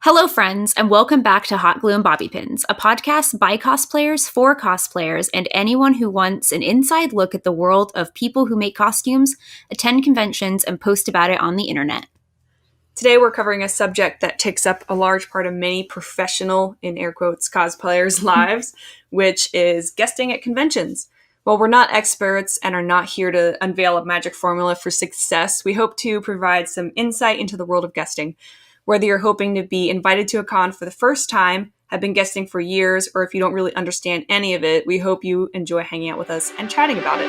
Hello, friends, and welcome back to Hot Glue and Bobby Pins, a podcast by cosplayers for cosplayers and anyone who wants an inside look at the world of people who make costumes, attend conventions, and post about it on the internet. Today we're covering a subject that takes up a large part of many professional, in air quotes, cosplayers' lives, which is guesting at conventions. While we're not experts and are not here to unveil a magic formula for success, we hope to provide some insight into the world of guesting. Whether you're hoping to be invited to a con for the first time, have been guesting for years, or if you don't really understand any of it, we hope you enjoy hanging out with us and chatting about it.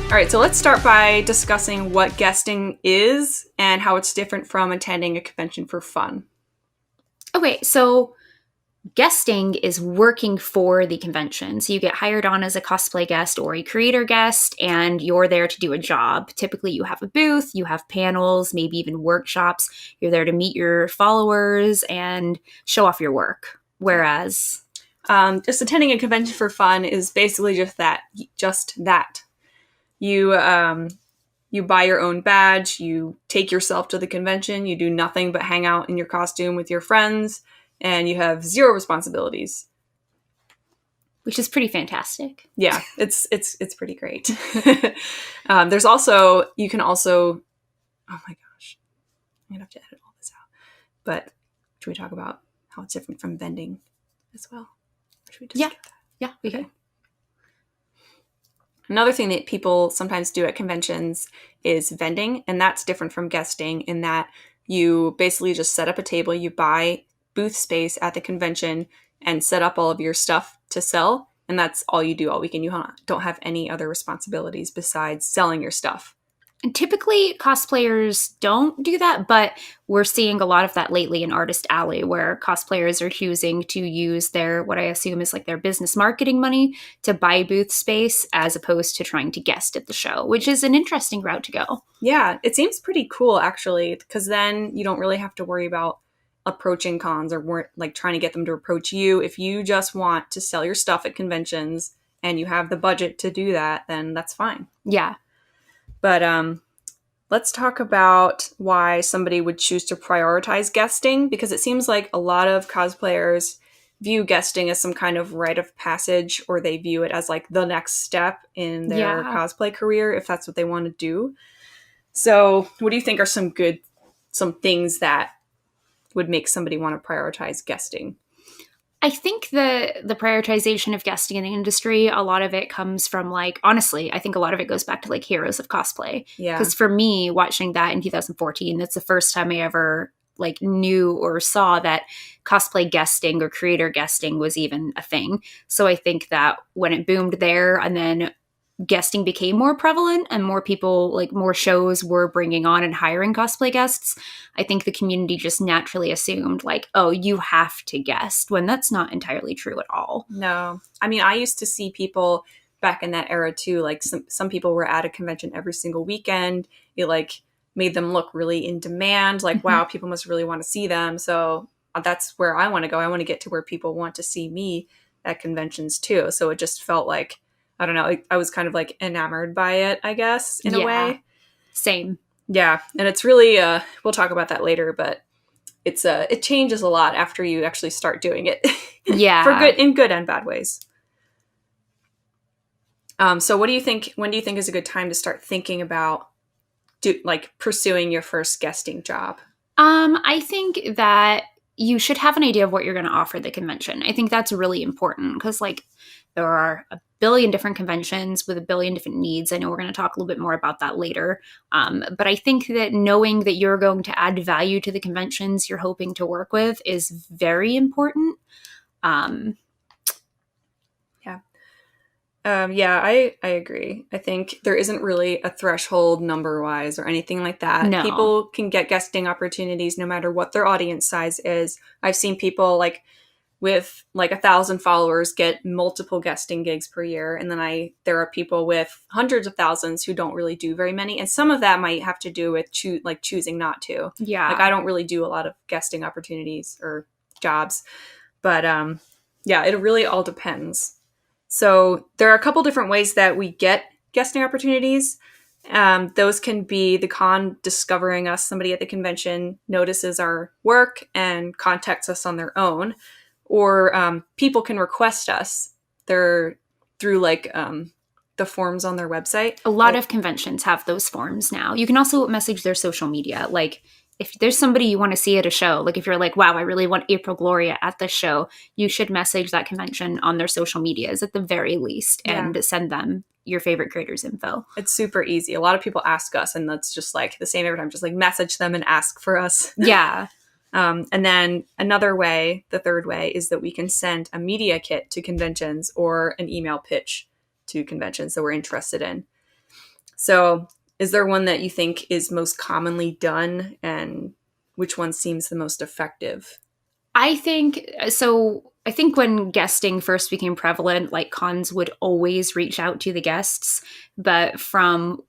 All right, so let's start by discussing what guesting is and how it's different from attending a convention for fun. Okay, so guesting is working for the convention. So you get hired on as a cosplay guest or a creator guest, and you're there to do a job. Typically, you have a booth, you have panels, maybe even workshops. You're there to meet your followers and show off your work. Whereas just attending a convention for fun is basically just that. You buy your own badge, you take yourself to the convention, you do nothing but hang out in your costume with your friends, and you have zero responsibilities. Which is pretty fantastic. Yeah, it's pretty great. There's also, you can also, oh my gosh, I'm going to have to edit all this out. But should we talk about how it's different from vending as well? Or should we just skip that? Yeah, we can. Another thing that people sometimes do at conventions is vending, and that's different from guesting in that you basically just set up a table, you buy booth space at the convention and set up all of your stuff to sell, and that's all you do all weekend. You don't have any other responsibilities besides selling your stuff. And typically, cosplayers don't do that, but we're seeing a lot of that lately in Artist Alley, where cosplayers are choosing to use their, what I assume is like their business marketing money to buy booth space as opposed to trying to guest at the show, which is an interesting route to go. Yeah, it seems pretty cool, actually, because then you don't really have to worry about approaching cons or like trying to get them to approach you. If you just want to sell your stuff at conventions and you have the budget to do that, then that's fine. Yeah. But let's talk about why somebody would choose to prioritize guesting, because it seems like a lot of cosplayers view guesting as some kind of rite of passage, or they view it as like the next step in their cosplay career, if that's what they want to do. So what do you think are some things that would make somebody want to prioritize guesting? I think the prioritization of guesting in the industry, a lot of it comes from like, honestly, I think a lot of it goes back to like Heroes of Cosplay. Yeah. Because for me, watching that in 2014, that's the first time I ever like knew or saw that cosplay guesting or creator guesting was even a thing. So I think that when it boomed there and then guesting became more prevalent and more people, like more shows were bringing on and hiring cosplay guests, I think the community just naturally assumed like, oh, you have to guest, when that's not entirely true at all. No. I mean, I used to see people back in that era too, like some people were at a convention every single weekend. It like made them look really in demand, like, wow, people must really want to see them. So that's where I want to go. I want to get to where people want to see me at conventions too. So it just felt like, I don't know, I was kind of like enamored by it, I guess, in a way. Same. Yeah. And it's really, we'll talk about that later, but it changes a lot after you actually start doing it. Yeah. in good and bad ways. So when do you think is a good time to start thinking about pursuing your first guesting job? I think that you should have an idea of what you're going to offer the convention. I think that's really important because like there are a billion different conventions with a billion different needs. I know we're going to talk a little bit more about that later. But I think that knowing that you're going to add value to the conventions you're hoping to work with is very important. I agree. I think there isn't really a threshold number-wise or anything like that. No. People can get guesting opportunities no matter what their audience size is. I've seen people like with like 1,000 followers get multiple guesting gigs per year. And then there are people with hundreds of thousands who don't really do very many. And some of that might have to do with choosing not to. Yeah. Like I don't really do a lot of guesting opportunities or jobs, but Yeah, it really all depends. So there are a couple different ways that we get guesting opportunities. Those can be the con discovering us. Somebody at the convention notices our work and contacts us on their own. Or people can request us. They're through like the forms on their website. A lot of conventions have those forms now. You can also message their social media. Like, if there's somebody you want to see at a show, like if you're like, wow, I really want April Gloria at this show, you should message that convention on their social medias at the very least and send them your favorite creators info. It's super easy. A lot of people ask us, and that's just like the same every time. Just like message them and ask for us. Yeah. And then another way, the third way, is that we can send a media kit to conventions or an email pitch to conventions that we're interested in. So is there one that you think is most commonly done, and which one seems the most effective? I think when guesting first became prevalent, like cons would always reach out to the guests. But from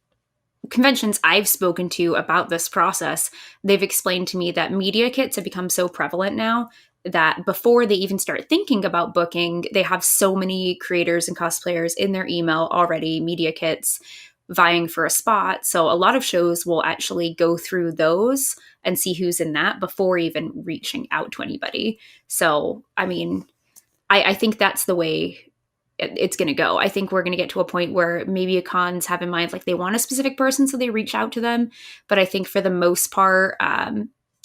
conventions I've spoken to about this process, they've explained to me that media kits have become so prevalent now that before they even start thinking about booking, they have so many creators and cosplayers in their email already, media kits vying for a spot. So a lot of shows will actually go through those and see who's in that before even reaching out to anybody. So, I mean, I think that's the way it's going to go. I think we're going to get to a point where maybe cons have in mind, like they want a specific person, so they reach out to them. But I think for the most part,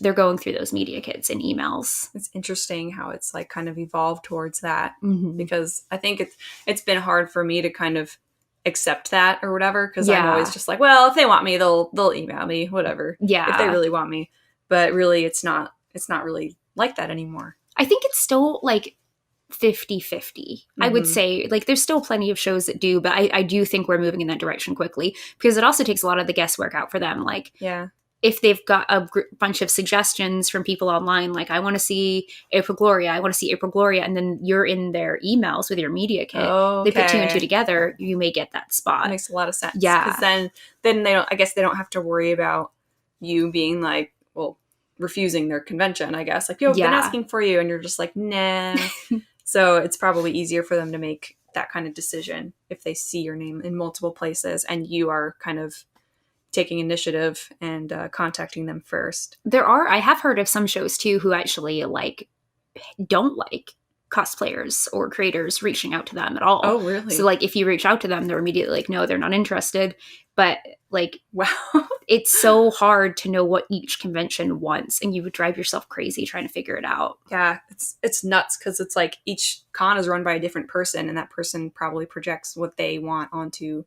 they're going through those media kits and emails. It's interesting how it's like kind of evolved towards that, because I think it's been hard for me to kind of accept that or whatever, because I'm always just like, well, if they want me, they'll email me, whatever. Yeah. If they really want me. But really it's not really like that anymore. I think it's still like 50-50. I would say, like, there's still plenty of shows that do, but I do think we're moving in that direction quickly, because it also takes a lot of the guesswork out for them. Like, if they've got a bunch of suggestions from people online, like, I want to see April Gloria, and then you're in their emails with your media kit. They put two and two together, you may get that spot. That makes a lot of sense. Yeah. Because then they don't, I guess they don't have to worry about you being like, well, refusing their convention, I guess. Like, yo, I've been asking for you, and you're just like, nah. So it's probably easier for them to make that kind of decision if they see your name in multiple places and you are kind of taking initiative and contacting them first. I have heard of some shows too who actually like don't like cosplayers or creators reaching out to them at all. Oh, really? So like if you reach out to them, they're immediately like, no, they're not interested. But like, wow, it's so hard to know what each convention wants, and you would drive yourself crazy trying to figure it out. Yeah, it's nuts, because it's like each con is run by a different person, and that person probably projects what they want onto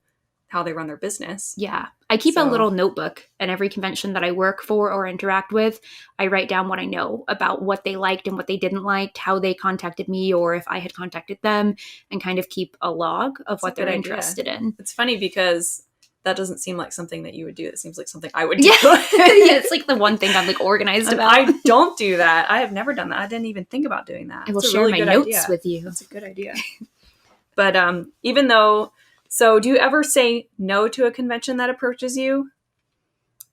how they run their business. Yeah. I keep a little notebook at every convention that I work for or interact with. I write down what I know about what they liked and what they didn't like, how they contacted me, or if I had contacted them, and kind of keep a log of what they're interested in. It's funny because that doesn't seem like something that you would do. It seems like something I would do. Yeah, it's like the one thing I'm like organized about. I don't do that. I have never done that. I didn't even think about doing that. I will share my notes with you. That's a good idea. But even though, so do you ever say no to a convention that approaches you?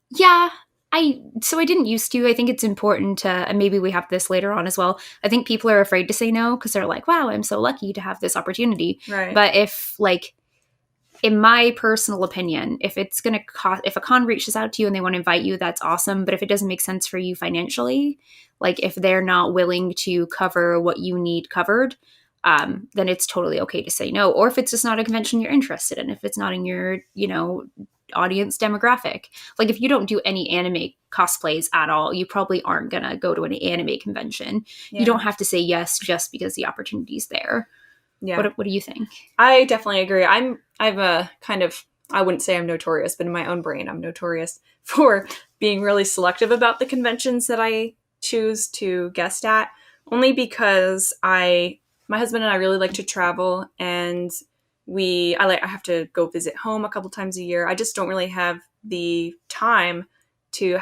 Yeah, I didn't used to. I think it's important to, and maybe we have this later on as well, I think people are afraid to say no because they're like, wow, I'm so lucky to have this opportunity. Right. But if like, in my personal opinion, if it's going to cost, if a con reaches out to you and they want to invite you, that's awesome. But if it doesn't make sense for you financially, like if they're not willing to cover what you need covered, then it's totally okay to say no. Or if it's just not a convention you're interested in, if it's not in your, audience demographic. Like if you don't do any anime cosplays at all, you probably aren't going to go to an anime convention. Yeah. You don't have to say yes just because the opportunity's there. Yeah. What do you think? I definitely agree. I'm a kind of, I wouldn't say I'm notorious, but in my own brain, I'm notorious for being really selective about the conventions that I choose to guest at, only because my husband and I really like to travel, and I have to go visit home a couple times a year. I just don't really have the time to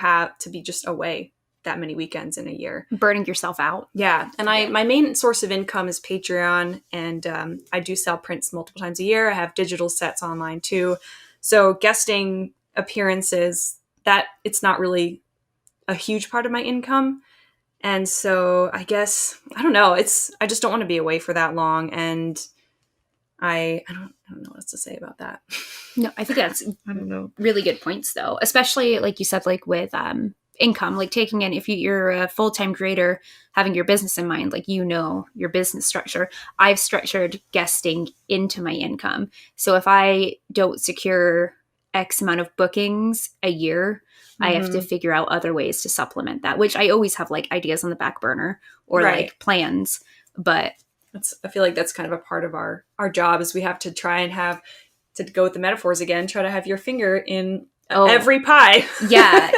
be just away that many weekends in a year. Burning yourself out. Yeah. And my main source of income is Patreon, and I do sell prints multiple times a year. I have digital sets online too. So guesting appearances, that it's not really a huge part of my income. And so I guess, I don't know, I just don't want to be away for that long. And I don't know what else to say about that. No, I think that's I don't know. really good points, though, especially like you said, like with income, like taking in, if you're a full-time creator, having your business in mind, like, your business structure. I've structured guesting into my income. So if I don't secure X amount of bookings a year, I have to figure out other ways to supplement that, which I always have like ideas on the back burner or Right. like plans. But I feel like that's kind of a part of our job is we have to try and have, to go with the metaphors again, try to have your finger in every pie. Yeah,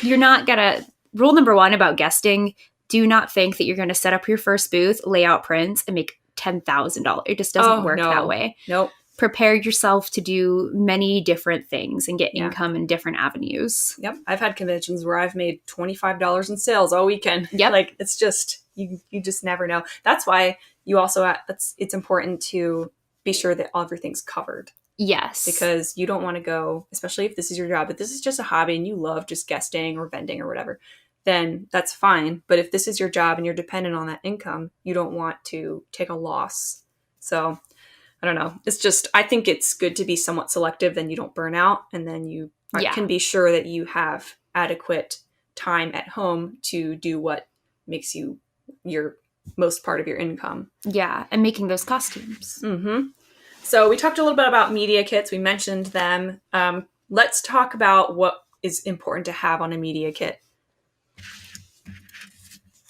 you're not gonna. Rule number one about guesting: do not think that you're going to set up your first booth, lay out prints, and make $10,000. It just doesn't work that way. Nope. Prepare yourself to do many different things and get income in different avenues. Yep, I've had conventions where I've made $25 in sales all weekend. Yep, like it's just you just never know. That's why you also it's important to be sure that everything's covered. Yes. Because you don't want to go, especially if this is your job, but this is just a hobby and you love just guesting or vending or whatever, then that's fine. But if this is your job and you're dependent on that income, you don't want to take a loss. So I don't know. It's just, I think it's good to be somewhat selective, then you don't burn out, and then you can be sure that you have adequate time at home to do what makes you your most part of your income. Yeah, and making those costumes. Mm-hmm. So we talked a little bit about media kits. We mentioned them. Let's talk about what is important to have on a media kit.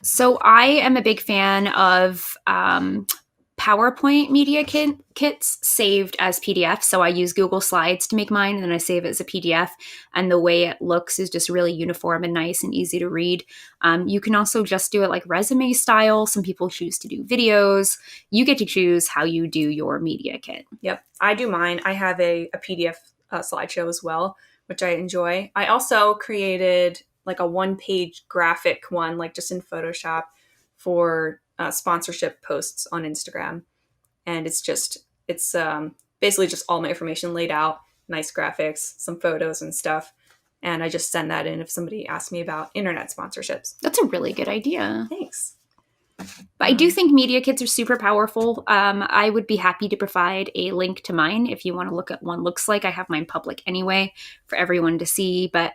So I am a big fan of PowerPoint media kits saved as PDF. So I use Google Slides to make mine, and then I save it as a PDF. And the way it looks is just really uniform and nice and easy to read. You can also just do it like resume style. Some people choose to do videos. You get to choose how you do your media kit. Yep, I do mine. I have a PDF slideshow as well, which I enjoy. I also created like a one-page graphic one, like just in Photoshop, for sponsorship posts on Instagram. And it's basically just all my information laid out, nice graphics, some photos and stuff. And I just send that in if somebody asks me about internet sponsorships. That's a really good idea. Thanks. But I do think media kits are super powerful. I would be happy to provide a link to mine if you want to look at what one looks like. I have mine public anyway for everyone to see, but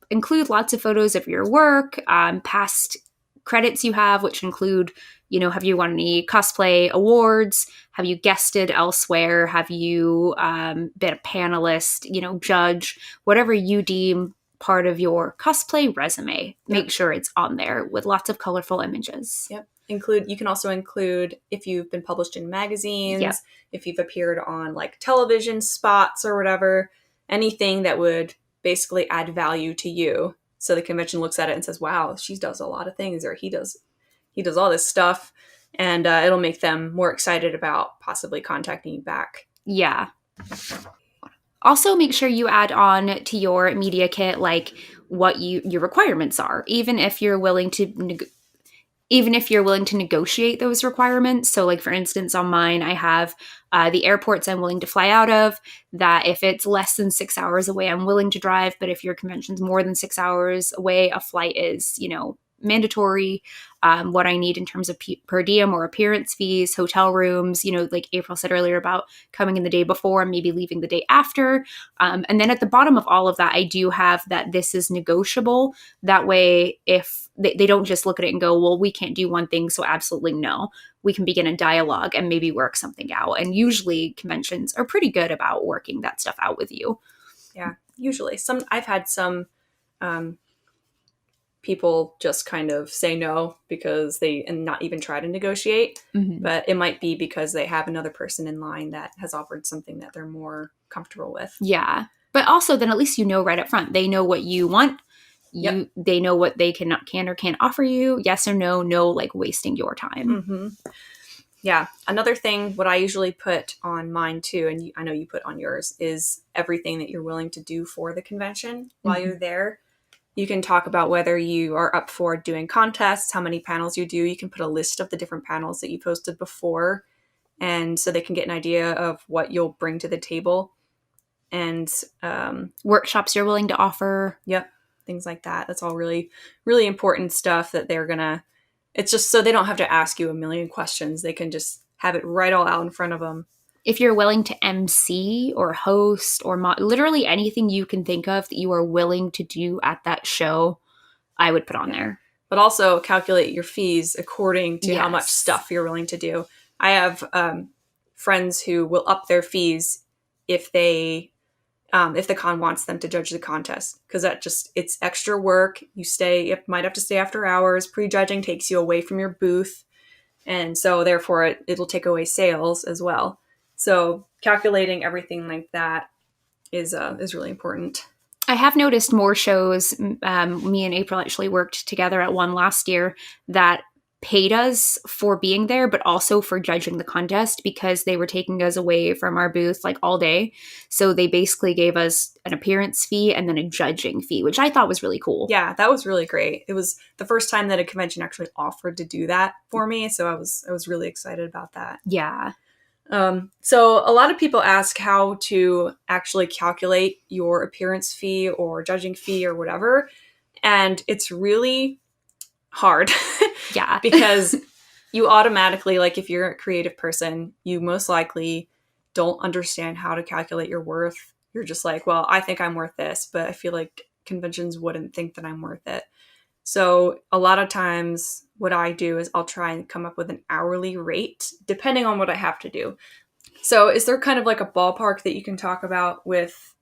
include lots of photos of your work, past credits you have, which include, have you won any cosplay awards? Have you guested elsewhere? Have you been a panelist, judge? Whatever you deem part of your cosplay resume, make sure it's on there with lots of colorful images. Yep. You can also include if you've been published in magazines, if you've appeared on like television spots or whatever, anything that would basically add value to you. So the convention looks at it and says, wow, she does a lot of things, or he does all this stuff. And it'll make them more excited about possibly contacting you back. Yeah. Also, make sure you add on to your media kit, like what your requirements are, even if you're willing to negotiate those requirements. So like, for instance, on mine, I have the airports I'm willing to fly out of, that if it's less than 6 hours away, I'm willing to drive. But if your convention's more than 6 hours away, a flight is, mandatory. What I need in terms of per diem or appearance fees, hotel rooms, like April said earlier about coming in the day before and maybe leaving the day after. And then at the bottom of all of that, I do have that this is negotiable. That way, if they don't just look at it and go, well, we can't do one thing, so absolutely no. We can begin a dialogue and maybe work something out. And usually conventions are pretty good about working that stuff out with you. Yeah, usually. I've had some people just kind of say no and not even try to negotiate. Mm-hmm. But it might be because they have another person in line that has offered something that they're more comfortable with. Yeah. But also then at least right up front, they know what you want. They know what they can or can't offer you. Yes or no, like wasting your time. Mm-hmm. Yeah. Another thing, what I usually put on mine too, and I know you put on yours, is everything that you're willing to do for the convention while you're there. You can talk about whether you are up for doing contests, how many panels you do. You can put a list of the different panels that you posted before, and so they can get an idea of what you'll bring to the table. And workshops you're willing to offer. Yep. things like that. That's all really, really important stuff that they're gonna, it's just so they don't have to ask you a million questions. They can just have it right all out in front of them. If you're willing to MC or host or literally anything you can think of that you are willing to do at that show, I would put on there. But also calculate your fees according to how much Yes. stuff you're willing to do. I have friends who will up their fees if the con wants them to judge the contest, because that just, it's extra work. You might have to stay after hours. Prejudging takes you away from your booth, and so therefore it'll take away sales as well. So calculating everything like that is really important. I have noticed more shows. Me and April actually worked together at one last year that paid us for being there, but also for judging the contest, because they were taking us away from our booth like all day. So they basically gave us an appearance fee and then a judging fee, which I thought was really cool. Yeah, that was really great. It was the first time that a convention actually offered to do that for me, so I was really excited about that. Yeah. So a lot of people ask how to actually calculate your appearance fee or judging fee or whatever, and it's really hard. Yeah. Because you automatically, like, if you're a creative person, you most likely don't understand how to calculate your worth. You're just like, well, I think I'm worth this, but I feel like conventions wouldn't think that I'm worth it. So a lot of times what I do is I'll try and come up with an hourly rate depending on what I have to do. So is there kind of like a ballpark that you can talk about with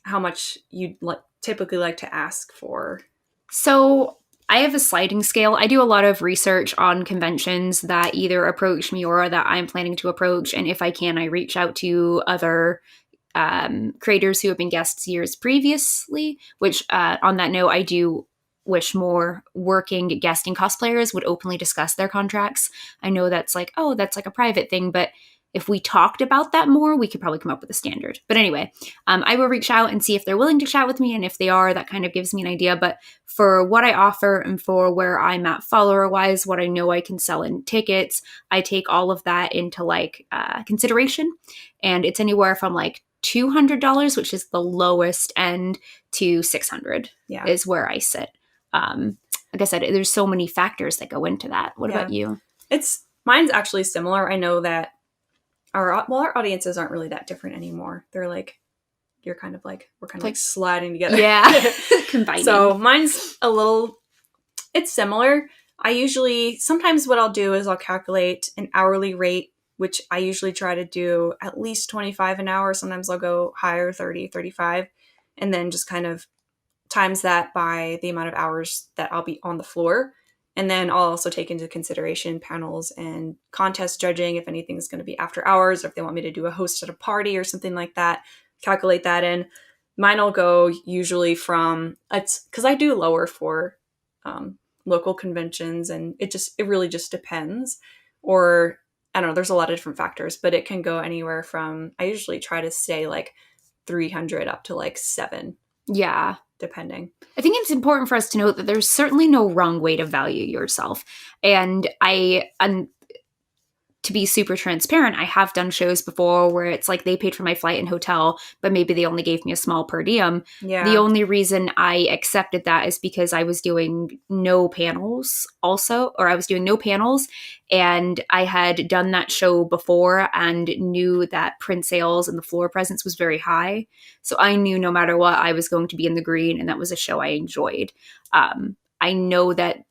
how much you'd typically like to ask for? So I have a sliding scale. I do a lot of research on conventions that either approach me or that I'm planning to approach. And if I can, I reach out to other creators who have been guests years previously, which on that note, I do wish more working guesting cosplayers would openly discuss their contracts. I know that's like, oh, that's like a private thing, but if we talked about that more, we could probably come up with a standard. But anyway, I will reach out and see if they're willing to chat with me. And if they are, that kind of gives me an idea. But for what I offer and for where I'm at follower-wise, what I know I can sell in tickets, I take all of that into consideration. And it's anywhere from $200, which is the lowest end, to $600 is where I sit. Like I said, there's so many factors that go into that. What about you? Mine's actually similar. I know that our audiences aren't really that different anymore. They're like, we're kind of sliding together. Yeah. Combining. So mine's it's similar. Sometimes what I'll do is I'll calculate an hourly rate, which I usually try to do at least 25 an hour. Sometimes I'll go higher, 30, 35, and then just kind of times that by the amount of hours that I'll be on the floor. And then I'll also take into consideration panels and contest judging if anything's going to be after hours, or if they want me to do a host at a party or something like that, calculate that in. Mine will go usually because I do lower for local conventions, and it really just depends. Or I don't know, there's a lot of different factors, but it can go anywhere from, I usually try to stay 300 up to $7. Yeah. Depending. I think it's important for us to note that there's certainly no wrong way to value yourself. And to be super transparent, I have done shows before where it's like they paid for my flight and hotel, but maybe they only gave me a small per diem. Yeah. The only reason I accepted that is because I was doing no panels and I had done that show before and knew that print sales and the floor presence was very high. So I knew no matter what, I was going to be in the green, and that was a show I enjoyed. I know that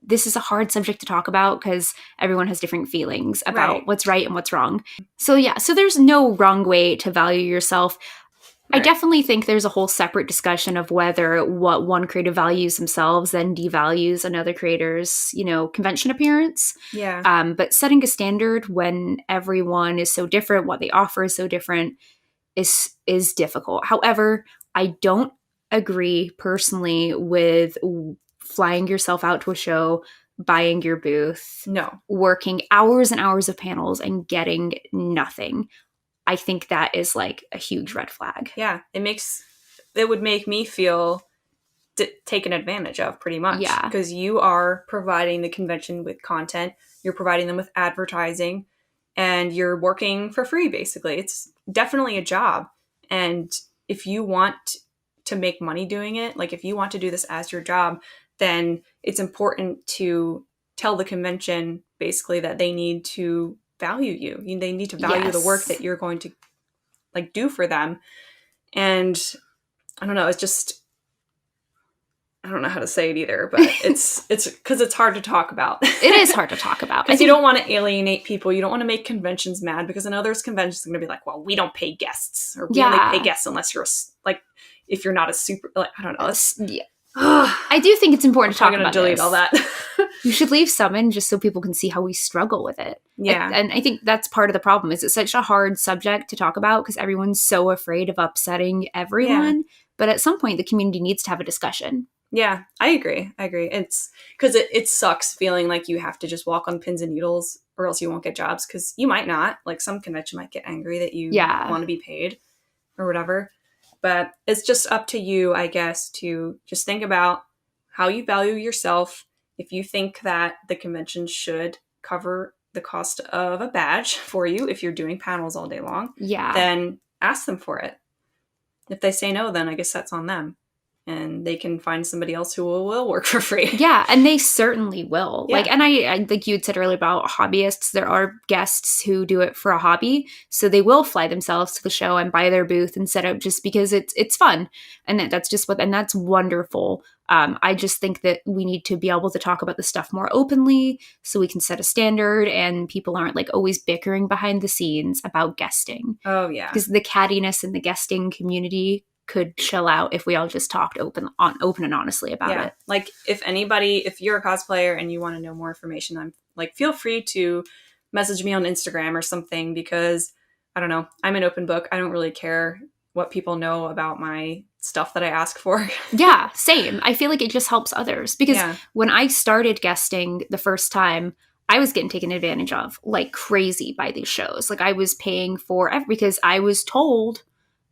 this is a hard subject to talk about because everyone has different feelings about what's right and what's wrong. So there's no wrong way to value yourself. Right. I definitely think there's a whole separate discussion of whether what one creator values themselves then devalues another creator's, convention appearance. Yeah. But setting a standard when everyone is so different, what they offer is so different is difficult. However, I don't agree personally with flying yourself out to a show, buying your booth, working hours and hours of panels and getting nothing. I think that is a huge red flag. Yeah, it would make me feel taken advantage of pretty much. Yeah. Because you are providing the convention with content, you're providing them with advertising, and you're working for free, basically. It's definitely a job. And if you want to make money doing it, like if you want to do this as your job, then it's important to tell the convention basically that they need to value you. They need to value the work that you're going to like do for them. And I don't know, it's just, I don't know how to say it either, but it's because it's hard to talk about. It is hard to talk about. Because you don't want to alienate people. You don't want to make conventions mad, because I know there's conventions going to be like, well, we don't pay guests, or we only pay guests unless you're like, if you're not a super, like, I don't know. I do think it's important to talk about delete all that. You should leave some in just so people can see how we struggle with it. Yeah. And I think that's part of the problem, is it's such a hard subject to talk about because everyone's so afraid of upsetting everyone. Yeah. But at some point, the community needs to have a discussion. Yeah, I agree. It's because it sucks feeling like you have to just walk on pins and needles or else you won't get jobs, because you might not. Like some convention might get angry that you want to be paid or whatever. But it's just up to you, I guess, to just think about how you value yourself. If you think that the convention should cover the cost of a badge for you, if you're doing panels all day long, then ask them for it. If they say no, then I guess that's on them. And they can find somebody else who will work for free. Yeah, and they certainly will. Yeah. Like, and I like you had said earlier about hobbyists. There are guests who do it for a hobby, so they will fly themselves to the show and buy their booth and set up just because it's fun, and that's just and that's wonderful. I just think that we need to be able to talk about the stuff more openly, so we can set a standard, and people aren't like always bickering behind the scenes about guesting. Oh yeah, because the cattiness in the guesting community could chill out if we all just talked open and honestly about it. Like if you're a cosplayer and you want to know more information, I'm like, feel free to message me on Instagram or something, because I don't know, I'm an open book. I don't really care what people know about my stuff that I ask for. Yeah, same. I feel like it just helps others, because when I started guesting the first time, I was getting taken advantage of like crazy by these shows. Like I was paying because I was told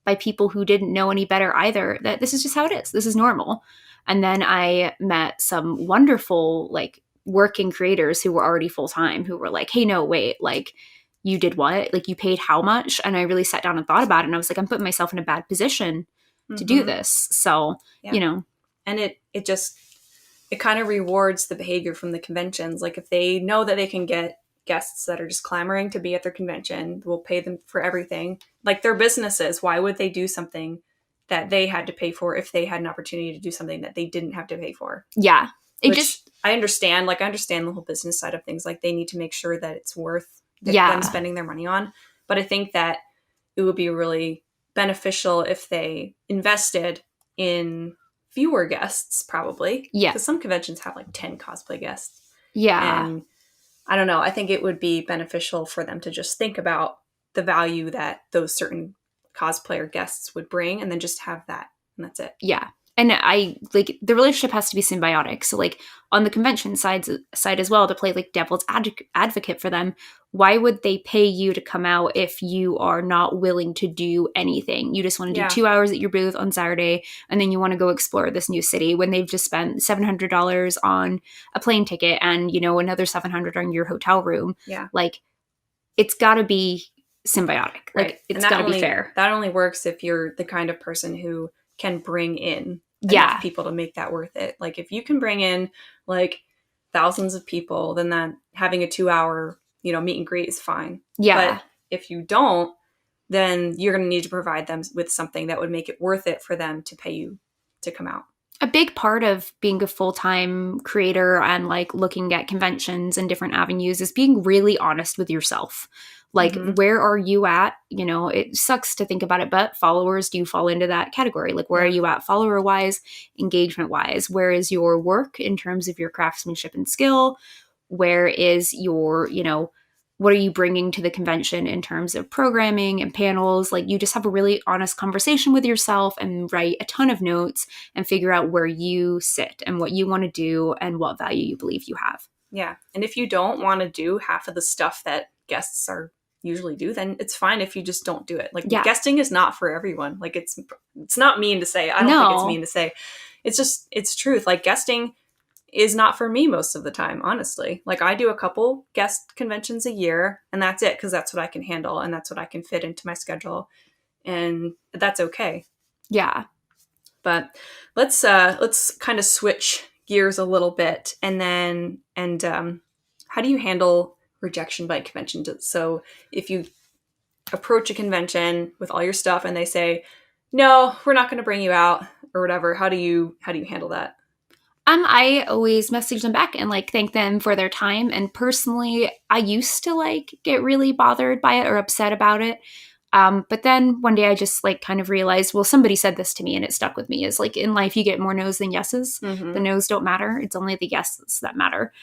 by people who didn't know any better either that this is just how it is. This is normal. And then I met some wonderful like working creators who were already full-time, who were like, hey, no, wait, like you did what? Like you paid how much? And I really sat down and thought about it. And I was like, I'm putting myself in a bad position to do this. So, you know. And it kind of rewards the behavior from the conventions. Like if they know that they can get guests that are just clamoring to be at their convention, will pay them for everything. Like their businesses, why would they do something that they had to pay for if they had an opportunity to do something that they didn't have to pay for? Yeah. I understand the whole business side of things. Like they need to make sure that it's worth them spending their money on. But I think that it would be really beneficial if they invested in fewer guests, probably. Yeah. Because some conventions have like 10 cosplay guests. Yeah. And I don't know. I think it would be beneficial for them to just think about the value that those certain cosplayer guests would bring, and then just have that, and that's it. Yeah. And I like the relationship has to be symbiotic. So like on the convention side as well, to play like devil's advocate for them, why would they pay you to come out if you are not willing to do anything? You just want to do 2 hours at your booth on Saturday, and then you want to go explore this new city when they've just spent $700 on a plane ticket and, you know, another $700 on your hotel room. Yeah. Like it's got to be symbiotic. Right. Like it's got to be fair. That only works if you're the kind of person who can bring in enough people to make that worth it. Like if you can bring in like thousands of people, then that having a 2-hour, you know, meet and greet is fine. Yeah. But if you don't, then you're going to need to provide them with something that would make it worth it for them to pay you to come out. A big part of being a full-time creator and like looking at conventions and different avenues is being really honest with yourself. Like, where are you at? You know, it sucks to think about it, but followers do fall into that category. Like, where are you at follower-wise, engagement-wise? Where is your work in terms of your craftsmanship and skill? Where is your, you know, what are you bringing to the convention in terms of programming and panels? Like, you just have a really honest conversation with yourself and write a ton of notes and figure out where you sit and what you want to do and what value you believe you have. Yeah. And if you don't want to do half of the stuff that guests are usually do, then it's fine if you just don't do it. Like guesting is not for everyone. Like it's not mean to say. I don't think it's mean to say. It's just, it's truth. Like guesting is not for me most of the time, honestly. Like I do a couple guest conventions a year and that's it, because that's what I can handle and that's what I can fit into my schedule, and that's okay. Yeah. But let's kind of switch gears a little bit, and how do you handle rejection by convention? So if you approach a convention with all your stuff and they say, no, we're not going to bring you out or whatever, how do you handle that? I always message them back and like thank them for their time. And personally, I used to like get really bothered by it or upset about it. But then one day I just like kind of realized, well, somebody said this to me and it stuck with me. Is like in life you get more no's than yeses. Mm-hmm. The no's don't matter. It's only the yeses that matter.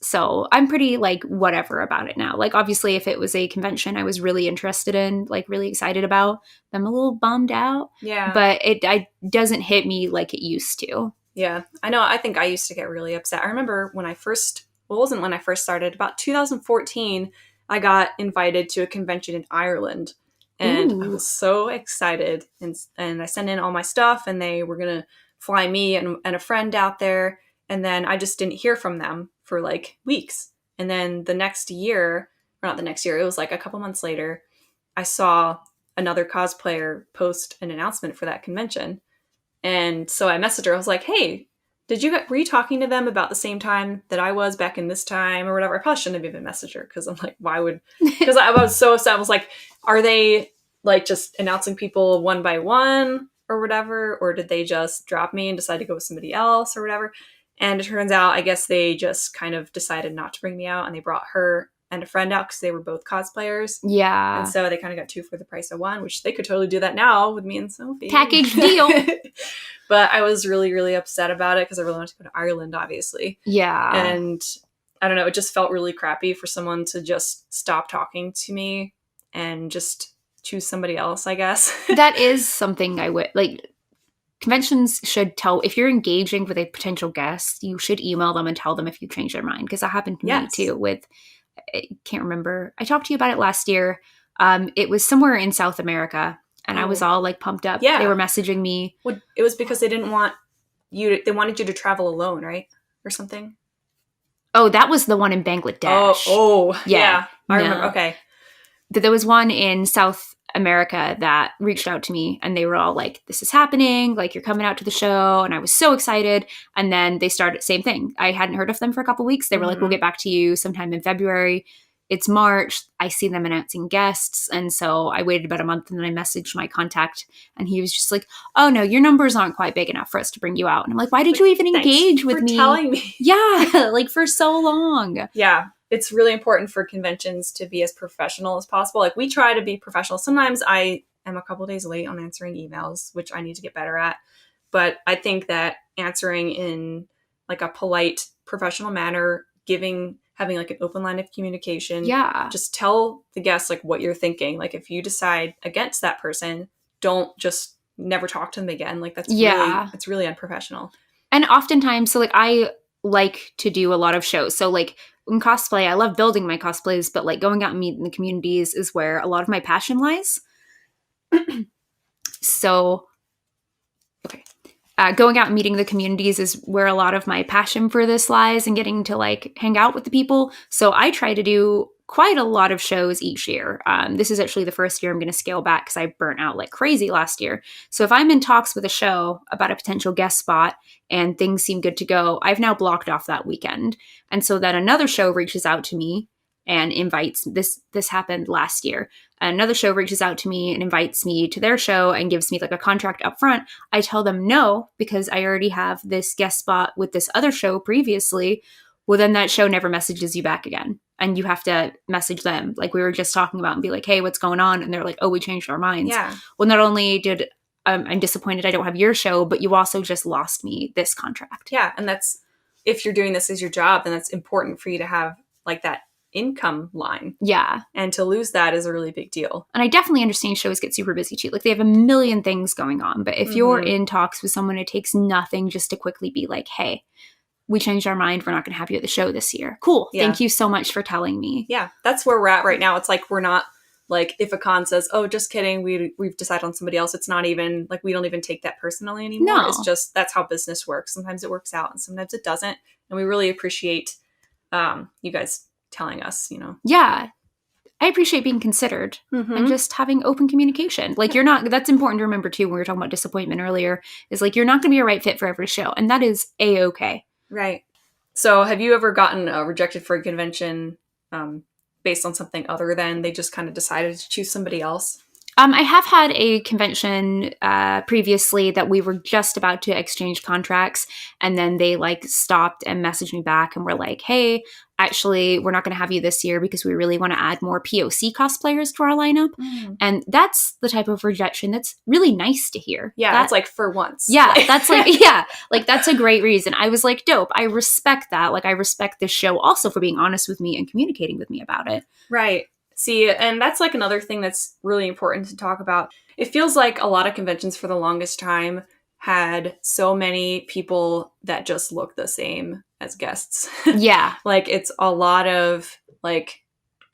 So I'm pretty like whatever about it now. Like obviously if it was a convention I was really interested in, like really excited about, I'm a little bummed out. Yeah. But it doesn't hit me like it used to. Yeah. I know. I think I used to get really upset. I remember when I first, well, it wasn't when I first started, about 2014, I got invited to a convention in Ireland. And I was so excited. And I sent in all my stuff and they were going to fly me and a friend out there. And then I just didn't hear from them for like weeks. And then the next year, or not the next year, it was like a couple months later, I saw another cosplayer post an announcement for that convention. And so I messaged her. I was like, hey, were you talking to them about the same time that I was back in this time or whatever? I probably shouldn't have even messaged her because I'm like, because I was so upset. I was like, are they like just announcing people one by one or whatever? Or did they just drop me and decide to go with somebody else or whatever? And it turns out, I guess they just kind of decided not to bring me out and they brought her and a friend out because they were both cosplayers. Yeah. And so they kind of got two for the price of one, which they could totally do that now with me and Sophie. Package deal. But I was really, really upset about it because I really wanted to go to Ireland, obviously. Yeah. And I don't know, it just felt really crappy for someone to just stop talking to me and just choose somebody else, I guess. That is something I would like. Conventions should tell, if you're engaging with a potential guest, you should email them and tell them if you change their mind. Because that happened to me too with, I can't remember. I talked to you about it last year. It was somewhere in South America and I was all like pumped up. Yeah. They were messaging me. Well, it was because they didn't want they wanted you to travel alone, right? Or something. Oh, that was the one in Bangladesh. Oh, yeah. I remember. Okay. There was one in South America that reached out to me and they were all like, this is happening, like you're coming out to the show. And I was so excited. And then they started, same thing. I hadn't heard of them for a couple weeks. They were like, we'll get back to you sometime in February. It's March. I see them announcing guests. And so I waited about a month and then I messaged my contact and he was just like, oh no, your numbers aren't quite big enough for us to bring you out. And I'm like, why did you even engage with me? Telling me. Yeah. Like for so long. Yeah. It's really important for conventions to be as professional as possible. Like we try to be professional. Sometimes I am a couple days late on answering emails, which I need to get better at. But I think that answering in like a polite, professional manner, having like an open line of communication. Yeah. Just tell the guests like what you're thinking. Like if you decide against that person, don't just never talk to them again. Like it's really unprofessional. And oftentimes, so like I like to do a lot of shows. So like in cosplay, I love building my cosplays, but like going out and meeting the communities is where a lot of my passion lies. So, okay. Going out and meeting the communities is where a lot of my passion for this lies and getting to like hang out with the people. So I try to do quite a lot of shows each year. This is actually the first year I'm going to scale back because I burnt out like crazy last year. So if I'm in talks with a show about a potential guest spot and things seem good to go, I've now blocked off that weekend. And so then another show reaches out to me and invites, this happened last year. Another show reaches out to me and invites me to their show and gives me like a contract up front. I tell them no, because I already have this guest spot with this other show previously. Well, then that show never messages you back again. And you have to message them like we were just talking about and be like, hey, what's going on? And they're like, oh, we changed our minds. Yeah. Well, not only did I'm disappointed I don't have your show, but you also just lost me this contract. Yeah. And that's, if you're doing this as your job, then that's important for you to have like that income line. Yeah. And to lose that is a really big deal. And I definitely understand shows get super busy too. Like they have a million things going on. But if you're in talks with someone, it takes nothing just to quickly be like, hey, we changed our mind. We're not going to have you at the show this year. Cool. Yeah. Thank you so much for telling me. Yeah. That's where we're at right now. It's like, we're not like, if a con says, oh, just kidding, we've decided on somebody else. It's not even like, we don't even take that personally anymore. No. It's just, that's how business works. Sometimes it works out and sometimes it doesn't. And we really appreciate you guys telling us, Yeah. I appreciate being considered Mm-hmm. and just having open communication. Like, you're not, that's important to remember too when we were talking about disappointment earlier, is like, you're not going to be a right fit for every show. And that is A-okay. Right. So have you ever gotten rejected for a convention based on something other than they just kind of decided to choose somebody else? I have had a convention previously that we were just about to exchange contracts, and then they like stopped and messaged me back and were like, hey, actually, we're not going to have you this year because we really want to add more POC cosplayers to our lineup. And that's the type of rejection that's really nice to hear. Yeah, that's like for once. Yeah, that's like, yeah, like that's a great reason. I was like, dope. I respect that. Like, I respect this show also for being honest with me and communicating with me about it. Right. See, and that's like another thing that's really important to talk about. It feels like a lot of conventions for the longest time had so many people that just look the same as guests. Yeah. Like, it's a lot of like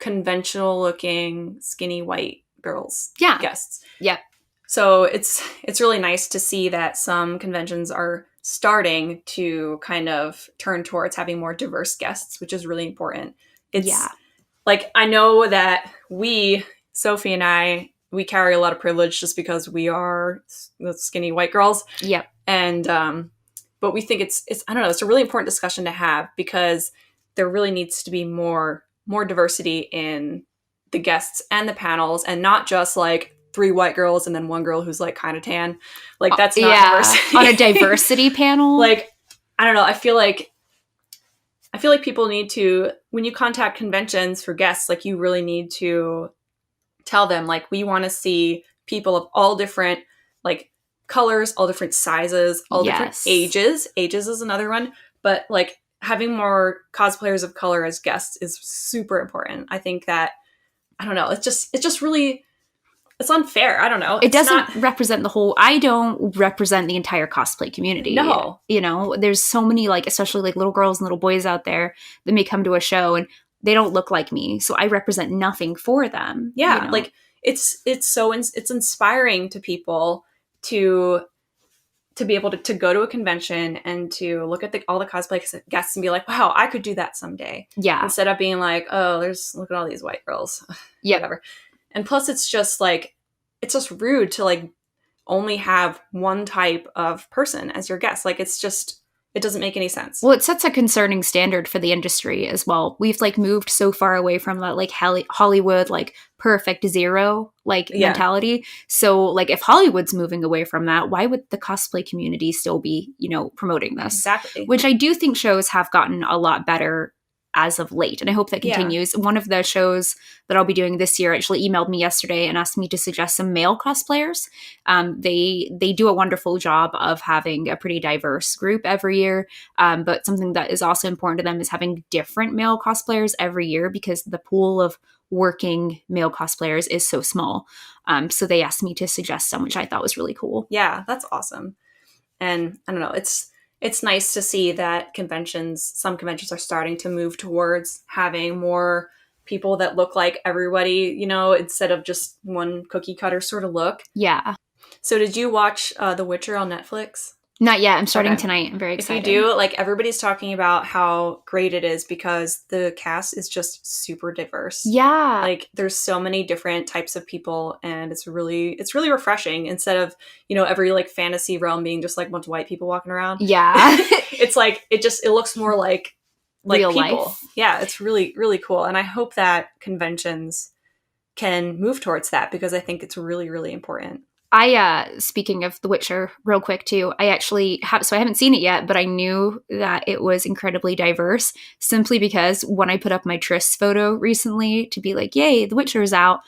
conventional looking skinny white girls guests. Yep. So it's really nice to see that some conventions are starting to kind of turn towards having more diverse guests, which is really important. It's like, I know that Sophie and I, we carry a lot of privilege just because we are the skinny white girls. Yep. And, but we think it's, I don't know, it's a really important discussion to have because there really needs to be more diversity in the guests and the panels, and not just like 3 white girls and then 1 girl who's like kind of tan. Like, that's not diversity. On a diversity panel. Like, I don't know. I feel like people need to, when you contact conventions for guests, like, you really need to tell them, like, we want to see people of all different, like, colors, all different sizes, all different ages. Ages is another one. But, like, having more cosplayers of color as guests is super important. I think that, I don't know, it's just really, it's unfair. I don't know. It doesn't represent the whole, I don't represent the entire cosplay community. No. You know, there's so many, like, especially like little girls and little boys out there that may come to a show and they don't look like me. So I represent nothing for them. Yeah. You know? Like, it's inspiring to people to be able to go to a convention and to look at all the cosplay guests and be like, wow, I could do that someday. Yeah. Instead of being like, oh, look at all these white girls. Yeah. Whatever. And plus, it's just like, it's just rude to like only have one type of person as your guest. Like, it's just, it doesn't make any sense. Well, it sets a concerning standard for the industry as well. We've like moved so far away from that like Hollywood, like perfect zero, like mentality. So like, if Hollywood's moving away from that, why would the cosplay community still be, you know, promoting this? Exactly. Which I do think shows have gotten a lot better as of late, and I hope that continues. Yeah. One of the shows that I'll be doing this year actually emailed me yesterday and asked me to suggest some male cosplayers. They do a wonderful job of having a pretty diverse group every year, but something that is also important to them is having different male cosplayers every year because the pool of working male cosplayers is so small. So they asked me to suggest some, which I thought was really cool. Yeah, that's awesome. And I don't know, it's nice to see that some conventions are starting to move towards having more people that look like everybody, you know, instead of just one cookie cutter sort of look. Yeah. So did you watch The Witcher on Netflix? Not yet. I'm starting tonight. I'm very excited. If you do, like, everybody's talking about how great it is because the cast is just super diverse. Yeah. Like, there's so many different types of people, and it's really refreshing instead of, you know, every, like, fantasy realm being just, like, a bunch of white people walking around. Yeah. It's, like, it looks more like real people. Life. Yeah, it's really, really cool. And I hope that conventions can move towards that because I think it's really, really important. Speaking of The Witcher real quick too, I actually so I haven't seen it yet, but I knew that it was incredibly diverse simply because when I put up my Triss photo recently to be like, yay, The Witcher is out,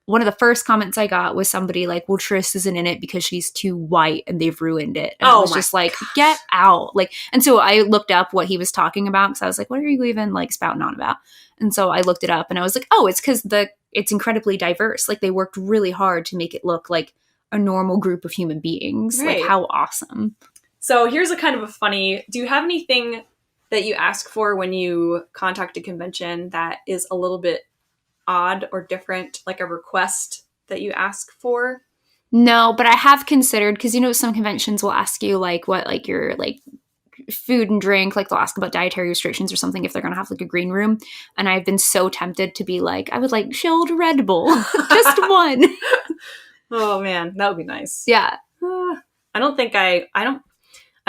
one of the first comments I got was somebody like, well, Triss isn't in it because she's too white and they've ruined it. And I was just like, get out. Like, and so I looked up what he was talking about because I was like, what are you even like spouting on about? And so I looked it up and I was like, oh, it's because it's incredibly diverse. Like, they worked really hard to make it look like a normal group of human beings. Right. Like, how awesome. So here's a kind of a funny, do you have anything that you ask for when you contact a convention that is a little bit odd or different, like a request that you ask for? No, but I have considered, because, you know, some conventions will ask you like what like your like food and drink, like they'll ask about dietary restrictions or something if they're going to have like a green room. And I've been so tempted to be like, I would like chilled Red Bull, just one. Oh man, that would be nice. Yeah. I've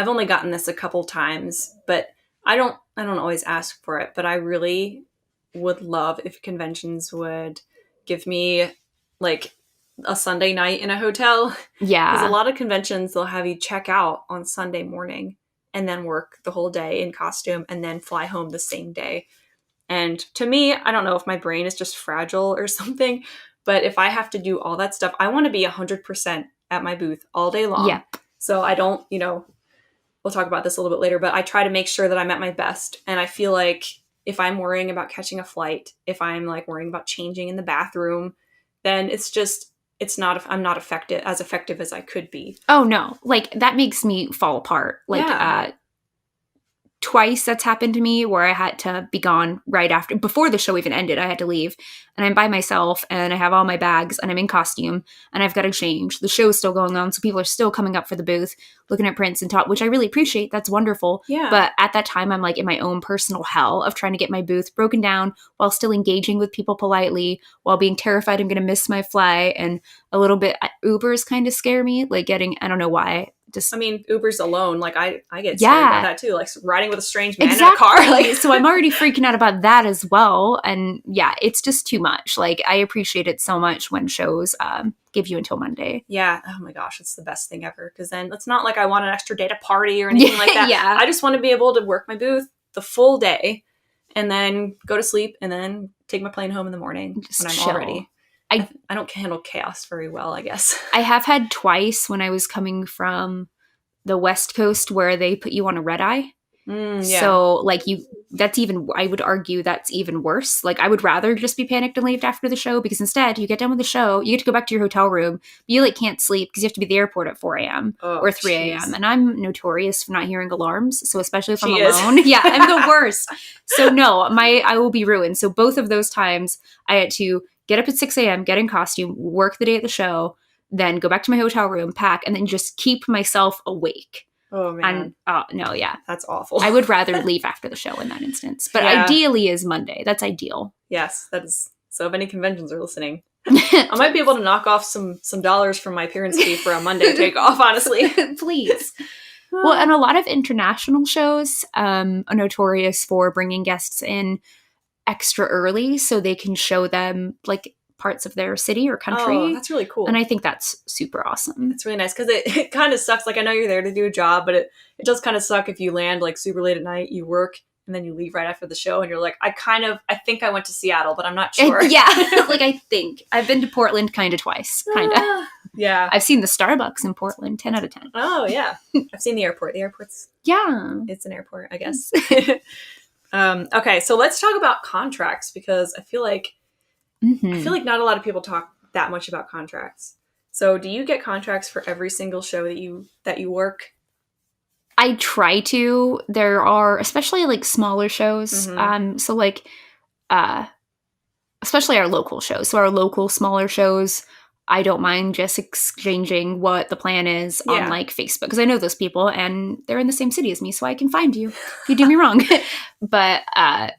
only gotten this a couple times, but I don't always ask for it, but I really would love if conventions would give me like a Sunday night in a hotel. Yeah. Because a lot of conventions, they'll have you check out on Sunday morning and then work the whole day in costume and then fly home the same day. And to me, I don't know if my brain is just fragile or something, but if I have to do all that stuff, I want to be 100% at my booth all day long. Yeah. So I don't, we'll talk about this a little bit later, but I try to make sure that I'm at my best. And I feel like if I'm worrying about catching a flight, if I'm like worrying about changing in the bathroom, then I'm not as effective as I could be. Oh no. Like that makes me fall apart. Like, twice that's happened to me where I had to be gone before the show even ended. I had to leave and I'm by myself and I have all my bags and I'm in costume and I've got to change. The show is still going on. So people are still coming up for the booth, looking at prints and talk, which I really appreciate. That's wonderful. Yeah. But at that time, I'm like in my own personal hell of trying to get my booth broken down while still engaging with people politely, while being terrified I'm going to miss my flight. And a little bit, Ubers kind of scare me, like I don't know why. Uber's alone. Like I get scared about that too. Like riding with a strange man in a car. Like, so I'm already freaking out about that as well. And yeah, it's just too much. Like I appreciate it so much when shows give you until Monday. Yeah. Oh my gosh, it's the best thing ever. Because then it's not like I want an extra day to party or anything like that. Yeah. I just want to be able to work my booth the full day and then go to sleep and then take my plane home in the morning just when I'm chill. all ready. I don't handle chaos very well, I guess. I have had twice when I was coming from the West Coast where they put you on a red eye. Yeah. So like I would argue that's even worse. Like I would rather just be panicked and leave after the show because instead you get done with the show, you get to go back to your hotel room, but you like can't sleep because you have to be at the airport at 4 a.m. or 3 a.m. And I'm notorious for not hearing alarms. So especially if I'm alone. Yeah, I'm the worst. So no, I will be ruined. So both of those times I had to get up at 6 a.m., get in costume, work the day at the show, then go back to my hotel room, pack, and then just keep myself awake. Oh, man. No, yeah. That's awful. I would rather leave after the show in that instance. But ideally is Monday. That's ideal. Yes, that is. So if any conventions are listening, I might be able to knock off some dollars from my appearance fee for a Monday takeoff, honestly. Please. Well, and a lot of international shows are notorious for bringing guests in extra early so they can show them like parts of their city or country. Oh, that's really cool. And I think that's super awesome. It's really nice because it kind of sucks. Like I know you're there to do a job, but it does kind of suck if you land like super late at night, you work, and then you leave right after the show and you're like, I think I went to Seattle, but I'm not sure. Yeah. Like I think. I've been to Portland kind of twice. Kind of. Yeah. I've seen the Starbucks in Portland, 10 out of 10. Oh, yeah. I've seen the airport. The airport's... Yeah. It's an airport, I guess. Okay, so let's talk about contracts because I feel like not a lot of people talk that much about contracts. So do you get contracts for every single show that you work? I try to. There are, especially like smaller shows. So like, especially our local shows. So our local smaller shows, I don't mind just exchanging what the plan is on like Facebook because I know those people and they're in the same city as me, so I can find you if you do me wrong. But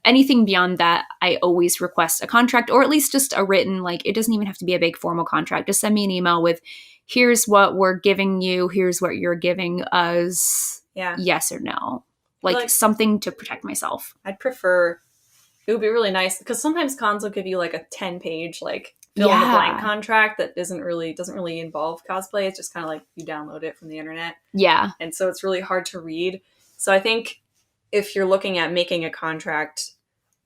anything beyond that, I always request a contract or at least just a written, like it doesn't even have to be a big formal contract. Just send me an email with, here's what we're giving you, here's what you're giving us. Yeah. Yes or no. Like something to protect myself. I'd prefer, it would be really nice because sometimes cons will give you like a 10-page like fill in the blank contract that doesn't really involve cosplay. It's just kind of like you download it from the internet. Yeah. And so it's really hard to read. So I think if you're looking at making a contract,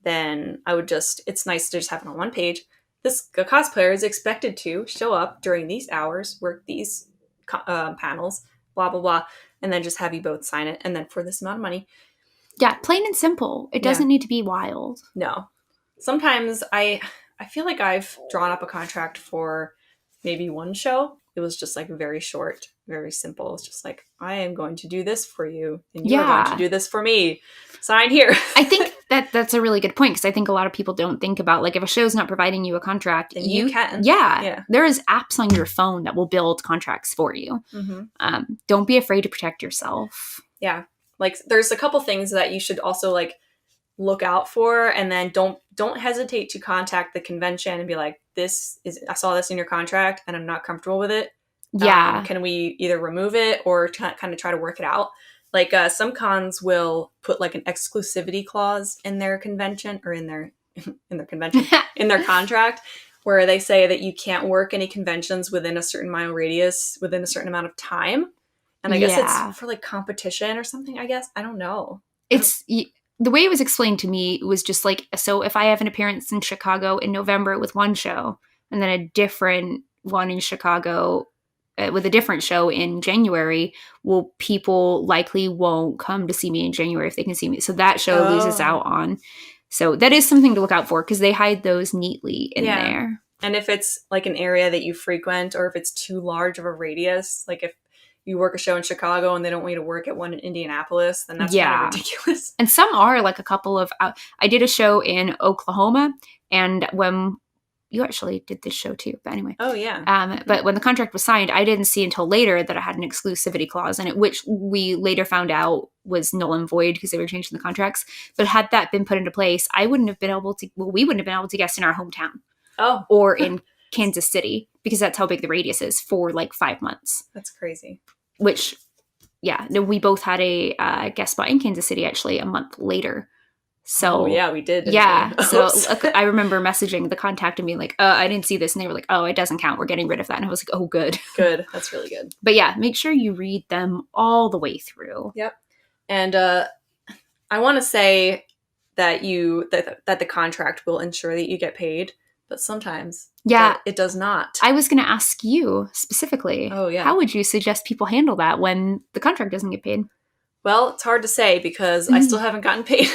then it's nice to just have it on one page. A cosplayer is expected to show up during these hours, work these panels, blah, blah, blah, and then just have you both sign it. And then for this amount of money. Yeah, plain and simple. It doesn't need to be wild. No. Sometimes I feel like I've drawn up a contract for maybe one show. It was just like very short, very simple. It's just like, I am going to do this for you and you're going to do this for me. Sign here. I think that's a really good point because I think a lot of people don't think about like if a show's not providing you a contract, then you can. Yeah. There is apps on your phone that will build contracts for you. Don't be afraid to protect yourself. Yeah. like there's a couple things that you should also like look out for, and then don't hesitate to contact the convention and be like, I saw this in your contract and I'm not comfortable with it. Yeah. Can we either remove it or kind of try to work it out? Like some cons will put like an exclusivity clause in their convention or in their convention in their contract, where they say that you can't work any conventions within a certain mile radius within a certain amount of time. And I guess it's for like competition or something, I guess. I don't know. It's the way it was explained to me was just like, so if I have an appearance in Chicago in November with one show and then a different one in Chicago with a different show in January, well, people likely won't come to see me in January if they can see me. So that show loses out on. So that is something to look out for because they hide those neatly in there. And if it's like an area that you frequent or if it's too large of a radius, like if you work a show in Chicago and they don't want you to work at one in Indianapolis, then that's kind of ridiculous. And some are like a couple of, I did a show in Oklahoma, and when you actually did this show too, but anyway. Oh yeah. But when the contract was signed, I didn't see until later that it had an exclusivity clause in it, which we later found out was null and void because they were changing the contracts. But had that been put into place, we wouldn't have been able to guest in our hometown. Oh. Or in Kansas City, because that's how big the radius is for like 5 months. That's crazy. Which, yeah, we both had a guest spot in Kansas City actually a month later. So yeah, we did. Yeah. So I remember messaging the contact and being like, I didn't see this. And they were like, oh, it doesn't count. We're getting rid of that. And I was like, oh, good. Good. That's really good. But yeah, make sure you read them all the way through. Yep. And I want to say that that the contract will ensure that you get paid. But sometimes it does not. I was going to ask you specifically. Oh, yeah. How would you suggest people handle that when the contract doesn't get paid? Well, it's hard to say because I still haven't gotten paid.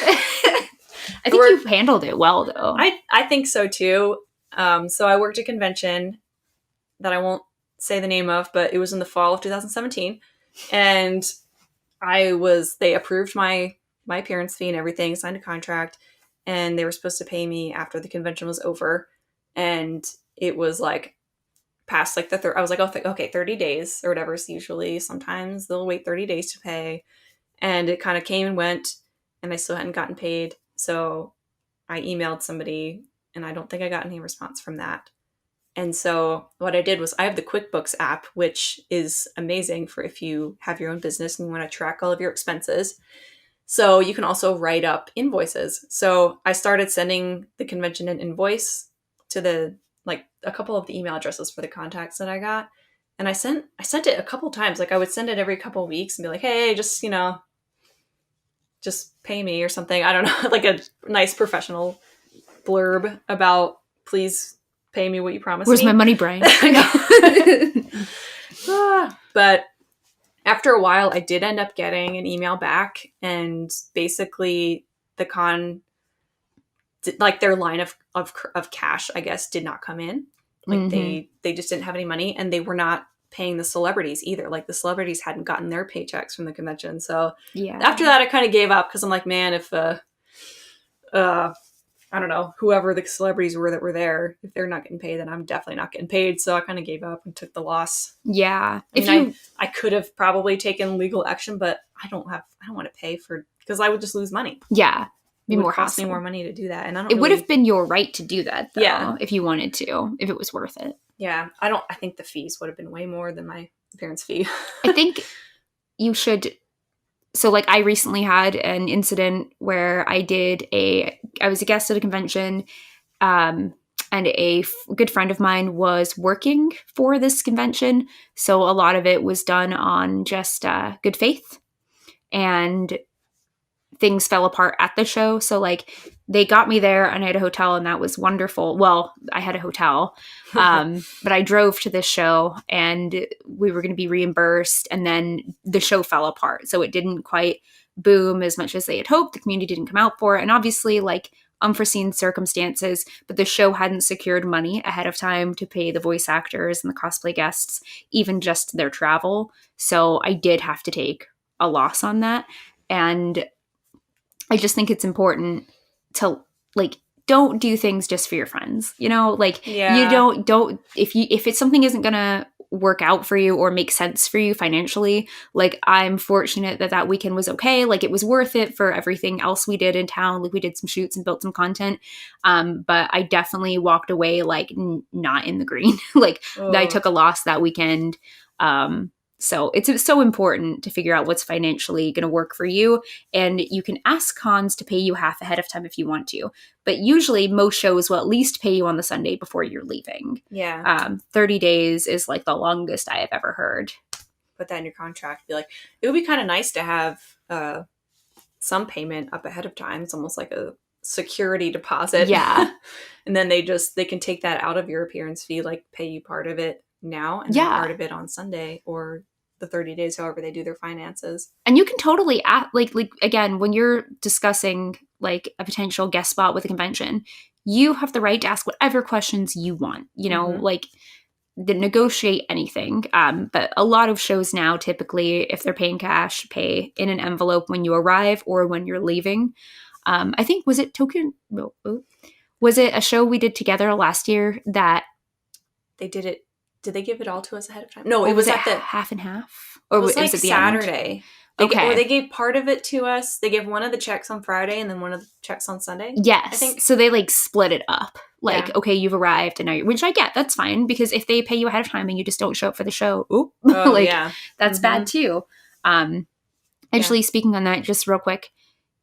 I think you've handled it well, though. I think so, too. So I worked a convention that I won't say the name of, but it was in the fall of 2017. And they approved my appearance fee and everything, signed a contract, and they were supposed to pay me after the convention was over. And it was like past like I was like, okay, 30 days or whatever. So usually sometimes they'll wait 30 days to pay. And it kind of came and went, and I still hadn't gotten paid. So I emailed somebody, and I don't think I got any response from that. And so what I did was I have the QuickBooks app, which is amazing for if you have your own business and you want to track all of your expenses. So you can also write up invoices. So I started sending the convention an invoice to a couple of the email addresses for the contacts that I got. And I sent it a couple times. Like I would send it every couple of weeks and be like, hey, just pay me or something. I don't know, like a nice professional blurb about please pay me what you promised me. Where's my money, Brian? But after a while, I did end up getting an email back, and basically the con, like their line of cash, I guess, did not come in. Like they just didn't have any money, and they were not paying the celebrities either. Like the celebrities hadn't gotten their paychecks from the convention. So after that, I kind of gave up because I'm like, man, if I don't know, whoever the celebrities were that were there, if they're not getting paid, then I'm definitely not getting paid. So I kind of gave up and took the loss. Yeah. I could have probably taken legal action, but I don't want to pay because I would just lose money. Yeah. It would cost me more money to do that. And it would have been your right to do that, though, if you wanted to, if it was worth it. Yeah. I think the fees would have been way more than my appearance fee. I think you should. So like I recently had an incident where I was a guest at a convention, and a good friend of mine was working for this convention. So a lot of it was done on just good faith, and things fell apart at the show. So like they got me there and I had a hotel, and that was wonderful. Well, I had a hotel, but I drove to this show and we were going to be reimbursed, and then the show fell apart. So it didn't quite boom as much as they had hoped. The community didn't come out for it. And obviously like unforeseen circumstances, but the show hadn't secured money ahead of time to pay the voice actors and the cosplay guests, even just their travel. So I did have to take a loss on that. And I just think it's important to like, don't do things just for your friends, you know, like you don't, if something isn't going to work out for you or make sense for you financially. Like, I'm fortunate that weekend was okay. Like, it was worth it for everything else we did in town. Like, we did some shoots and built some content. But I definitely walked away like not in the green. Like, I took a loss that weekend. So it's so important to figure out what's financially going to work for you. And you can ask cons to pay you half ahead of time if you want to. But usually most shows will at least pay you on the Sunday before you're leaving. Yeah. 30 days is like the longest I have ever heard. Put that in your contract. Be like, it would be kind of nice to have some payment up ahead of time. It's almost like a security deposit. Yeah. And then they can take that out of your appearance fee, like pay you part of it now and then part of it on Sunday or the 30 days, however they do their finances. And you can totally like again, when you're discussing like a potential guest spot with a convention, you have the right to ask whatever questions you want, you know, like negotiate anything. But a lot of shows now, typically, if they're paying cash, pay in an envelope when you arrive or when you're leaving. I think, was it a show we did together last year that they did it? Did they give it all to us ahead of time? No, it was at the half and half, or it was like at the Saturday. End? Or they gave part of it to us. They gave one of the checks on Friday and then one of the checks on Sunday. Yes, I think so they like split it up. Like, okay, you've arrived, and now which I get, that's fine, because if they pay you ahead of time and you just don't show up for the show, that's bad too. Actually, speaking on that, just real quick,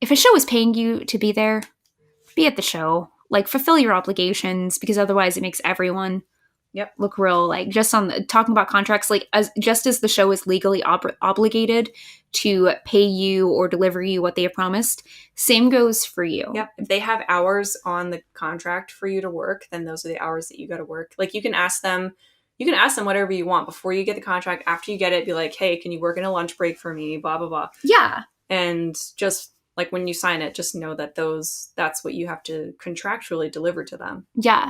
if a show is paying you to be there, be at the show. Like, fulfill your obligations, because otherwise it makes everyone look real, like, just on talking about contracts, like, just as the show is legally obligated to pay you or deliver you what they have promised, same goes for you. If they have hours on the contract for you to work, then those are the hours that you got to work. Like, you can ask them whatever you want before you get the contract. After you get it, be like, hey, can you work in a lunch break for me, blah blah blah. And just like, when you sign it, just know that that's what you have to contractually deliver to them.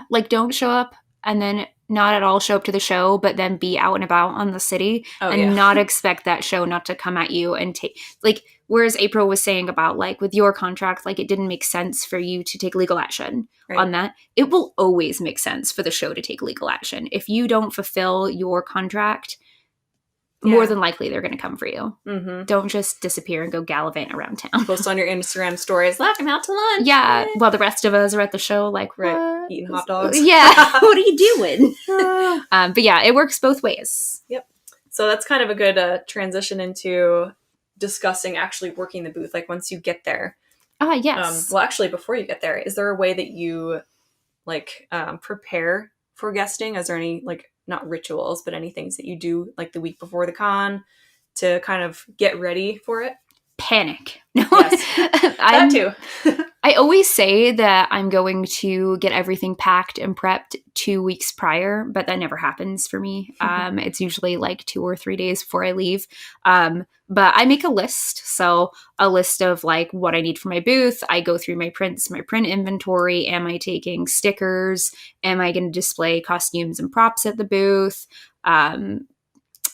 Like, don't show up and then not at all show up to the show, but then be out and about on the city not expect that show not to come at you and take, like, whereas April was saying about, like, with your contract, like, it didn't make sense for you to take legal action on that. It will always make sense for the show to take legal action. If you don't fulfill your contract, more than likely they're going to come for you. Don't just disappear and go gallivant around town. Post on your Instagram stories, look, I'm out to lunch. While the rest of us are at the show, like, eating hot dogs. What are you doing? But yeah, it works both ways. So that's kind of a good transition into discussing actually working the booth, like, once you get there. Yes. Well, actually, before you get there, is there a way that you, like, prepare for guesting? Is there any, like, not rituals, but any things that you do, like, the week before the con to kind of get ready for it? Panic. Yes. That too. I always say that I'm going to get everything packed and prepped 2 weeks prior, but that never happens for me. It's usually like 2 or 3 days before I leave. But I make a list. So a list of, like, what I need for my booth. I go through my print inventory. Am I taking stickers? Am I going to display costumes and props at the booth?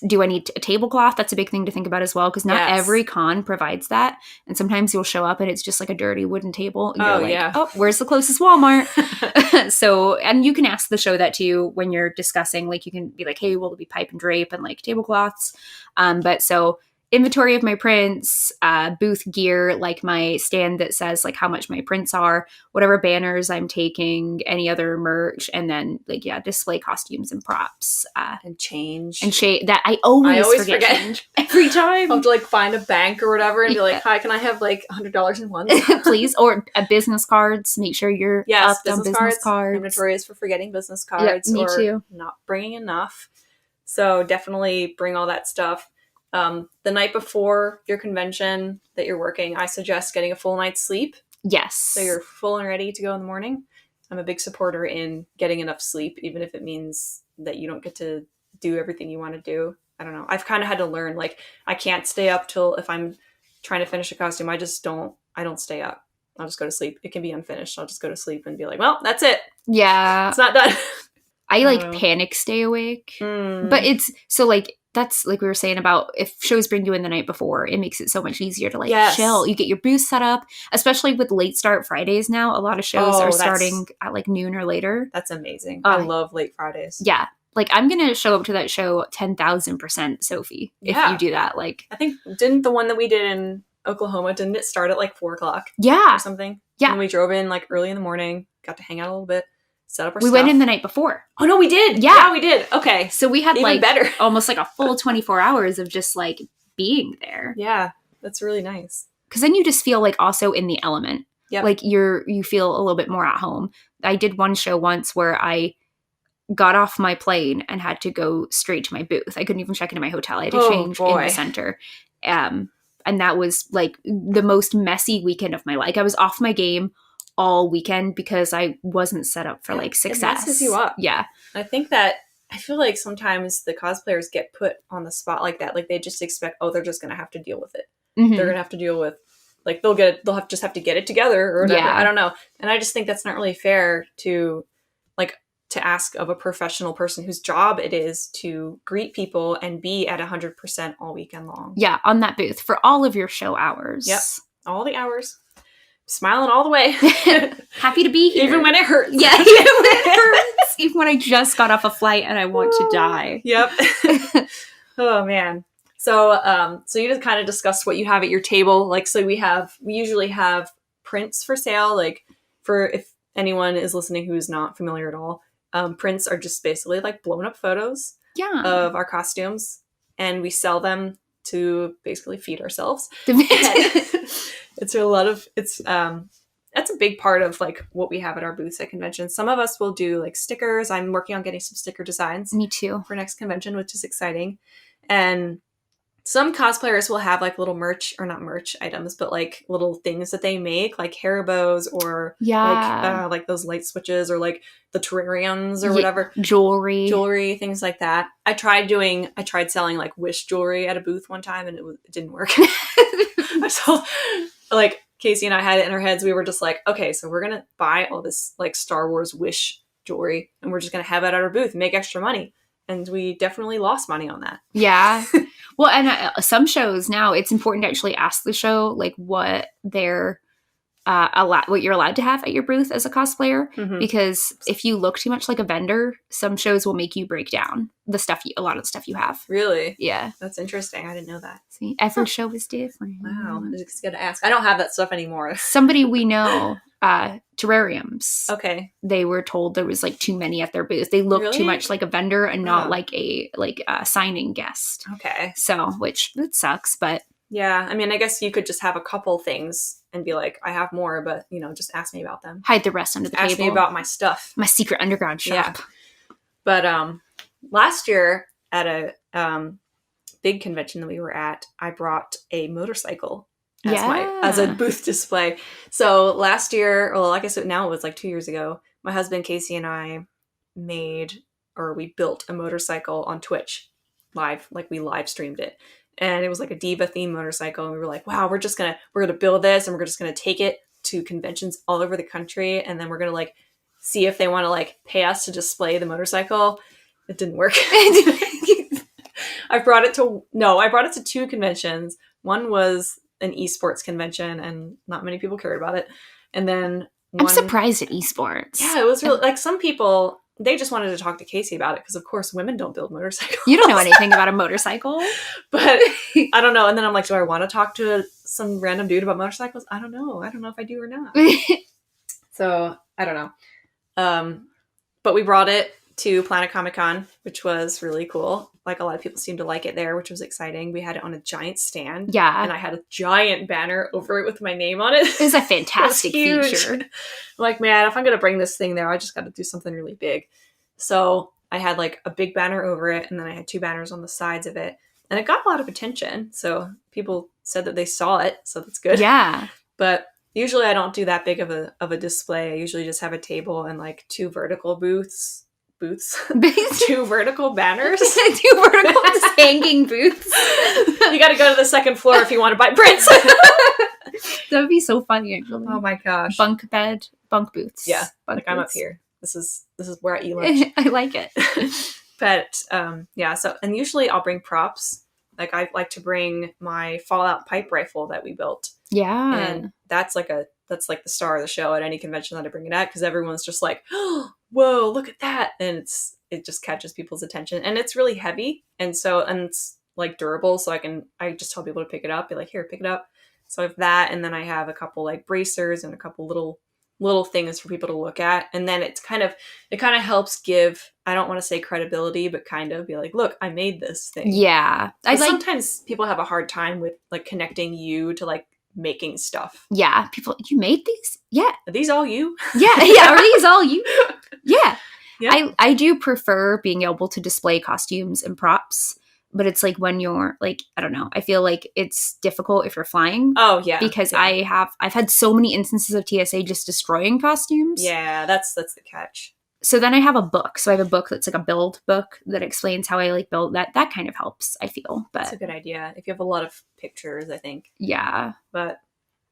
Do I need a tablecloth? That's a big thing to think about as well, because not every con provides that. And sometimes you'll show up and it's just like a dirty wooden table. And you're like, oh, where's the closest Walmart? So, and you can ask the show that too when you're discussing. Like, you can be like, hey, will there be pipe and drape and, like, tablecloths? But so inventory of my prints, booth gear, like my stand that says, like, how much my prints are, whatever banners I'm taking, any other merch, and then, like, display costumes and props. And change. That I always forget change every time. I have to, like, find a bank or whatever and be like, hi, can I have, like, $100 in ones? Please. Or business cards. Make sure you're up on business cards. Inventory is for forgetting business cards. Me too. Not bringing enough. So definitely bring all that stuff. The night before your convention that you're working, I suggest getting a full night's sleep. Yes. So you're full and ready to go in the morning. I'm a big supporter in getting enough sleep, even if it means that you don't get to do everything you want to do. I don't know. I've kind of had to learn, like, I can't stay up till, if I'm trying to finish a costume, I don't stay up. I'll just go to sleep. It can be unfinished. I'll just go to sleep and be like, well, that's it. Yeah. It's not done. I panic stay awake. But it's, so, like, that's, like we were saying about if shows bring you in the night before, it makes it so much easier to, like, chill. You get your booth set up, especially with late start Fridays now. A lot of shows are starting at, like, noon or later. That's amazing. I love late Fridays. Yeah. like, I'm going to show up to that show 10,000% Sophie if Yeah. you do that. Like, I think, didn't the one that we did in Oklahoma, didn't it start at like 4 o'clock yeah. or something? Yeah. And we drove in like early in the morning, got to hang out a little bit, set up our We stuff. went in the night before. Oh, no, we did. Yeah. Yeah, we did. Okay. So we had Even like better. almost like a full 24 hours of just like being there. Yeah, that's really nice. Because then you just feel like also in the element. Yep. Like you feel a little bit more at home. I did one show once where I got off my plane and had to go straight to my booth. I couldn't even check into my hotel. I had to change in the center. And that was like the most messy weekend of my life. I was off my game all weekend because I wasn't set up for like success. It messes you up. Yeah. I feel like sometimes the cosplayers get put on the spot like that. Like they just expect, oh, they're just going to have to deal with it. Mm-hmm. They're going to have to deal with, like they'll just have to get it together or whatever. Yeah. I don't know. And I just think that's not really fair to ask of a professional person whose job it is to greet people and be at 100% all weekend long. Yeah, on that booth for all of your show hours. Yep. All the hours. Smiling all the way. Happy to be here. Even when it hurts. Yeah, even when it hurts. Even when I just got off a flight and I want to die. Yep. Oh, man. So you just kind of discussed what you have at your table. Like, so we usually have prints for sale. Like, for if anyone is listening who is not familiar at all, prints are just basically like blown up photos of our costumes, and we sell them to basically feed ourselves. That's a big part of like what we have at our booths at conventions. Some of us will do like stickers. I'm working on getting some sticker designs. Me too. For next convention, which is exciting. And some cosplayers will have like little merch, or not merch items, but like little things that they make, like hair bows or like those light switches or like the terrariums or whatever. Jewelry, things like that. I tried selling like wish jewelry at a booth one time, and it didn't work. So like Casey and I had it in our heads. We were just like, okay, so we're going to buy all this like Star Wars wish jewelry, and we're just going to have it at our booth and make extra money. And we definitely lost money on that. Yeah. Well, and some shows now, it's important to actually ask the show like what they're what you're allowed to have at your booth as a cosplayer, because if you look too much like a vendor, some shows will make you break down a lot of the stuff you have. Really? Yeah. That's interesting. I didn't know that. See, every show is different. Wow. I just gotta ask. I don't have that stuff anymore. Somebody we know, terrariums. Okay. They were told there was like too many at their booth. They looked too much like a vendor and not like a signing guest. Okay. So, which it sucks, but yeah. I mean, I guess you could just have a couple things and be like, I have more, but just ask me about them. Hide the rest under the table. Ask me about my stuff. My secret underground shop. Yeah. But last year at a big convention that we were at, I brought a motorcycle as a booth display. So last year, well, I guess now it was like 2 years ago, my husband Casey and I we built a motorcycle on Twitch live. Like we live streamed it. And it was like a diva themed motorcycle. And we were like, wow, we're going to build this, and we're just going to take it to conventions all over the country. And then we're going to like see if they want to like pay us to display the motorcycle. It didn't work. I brought it to 2 conventions. One was an esports convention, and not many people cared about it. And then I'm surprised at esports. Yeah, it was really like some people, they just wanted to talk to Casey about it because, of course, women don't build motorcycles. You don't know anything about a motorcycle. But I don't know. And then I'm like, do I want to talk to some random dude about motorcycles? I don't know. I don't know if I do or not. So I don't know. But we brought it to Planet Comic Con, which was really cool. Like a lot of people seemed to like it there, which was exciting. We had it on a giant stand. Yeah. And I had a giant banner over it with my name on it. It was a fantastic feature. I'm like, man, if I'm going to bring this thing there, I just got to do something really big. So I had like a big banner over it, and then I had 2 banners on the sides of it. And it got a lot of attention. So people said that they saw it. So that's good. Yeah. But usually I don't do that big of a display. I usually just have a table and like 2 vertical booths. 2 vertical banners. 2 vertical just hanging booths. You got to go to the 2nd floor if you want to buy prints. That would be so funny, actually. Oh my gosh. Bunk booths. Yeah. Bunk I'm up booths. here. This is where I eat lunch. I like it. But yeah, so, and usually I'll bring props. Like I like to bring my Fallout pipe rifle that we built. Yeah. And that's like the star of the show at any convention that I bring it at, because everyone's just like, oh, whoa, look at that. And it just catches people's attention. And it's really heavy. And it's like durable. So I just tell people to pick it up, be like, here, pick it up. So I have that. And then I have a couple like bracers and a couple little things for people to look at. And then it kind of helps give, I don't want to say credibility, but kind of be like, look, I made this thing. Yeah. Sometimes people have a hard time with like connecting you to like making stuff. Yeah. People, you made these? Yeah. Are these all you? Yeah. Yeah. Are these all you? Yeah. Yeah. I do prefer being able to display costumes and props, but it's like when you're like, I don't know, I feel like it's difficult if you're flying. Oh yeah. Because yeah. I've had so many instances of TSA just destroying costumes. Yeah, that's the catch. So then I have a book. So I have a book that's like a build book that explains how I like build that. That kind of helps, I feel. But that's a good idea. If you have a lot of pictures, I think. Yeah. But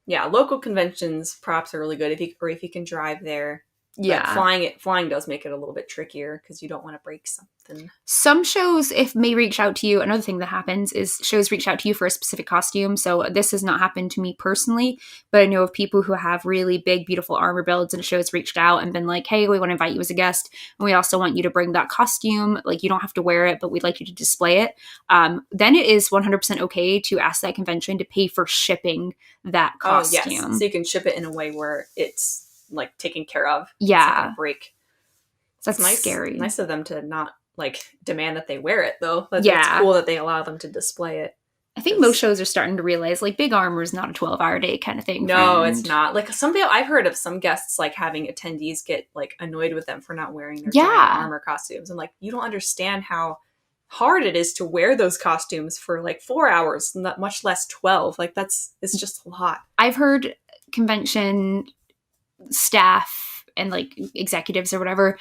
yeah, local conventions props are really good if you can drive there. Yeah. But flying does make it a little bit trickier because you don't want to break something. Some shows, may reach out to you. Another thing that happens is shows reach out to you for a specific costume. So this has not happened to me personally, but I know of people who have really big, beautiful armor builds, and a show's reached out and been like, hey, we want to invite you as a guest. And we also want you to bring that costume. Like, you don't have to wear it, but we'd like you to display it. Then it is 100% okay to ask that convention to pay for shipping that costume. Oh, yes. So you can ship it in a way where it's like taken care of. Yeah. It's not gonna break. That's nice, scary. Nice of them to not like demand that they wear it though. It's cool that they allow them to display it. I think most shows are starting to realize like big armor is not a 12-hour day kind of thing. No, it's not. Like I've heard of some guests like having attendees get like annoyed with them for not wearing their giant armor costumes. And like, you don't understand how hard it is to wear those costumes for like 4 hours, not much less 12. Like it's just a lot. I've heard convention staff and like executives or whatever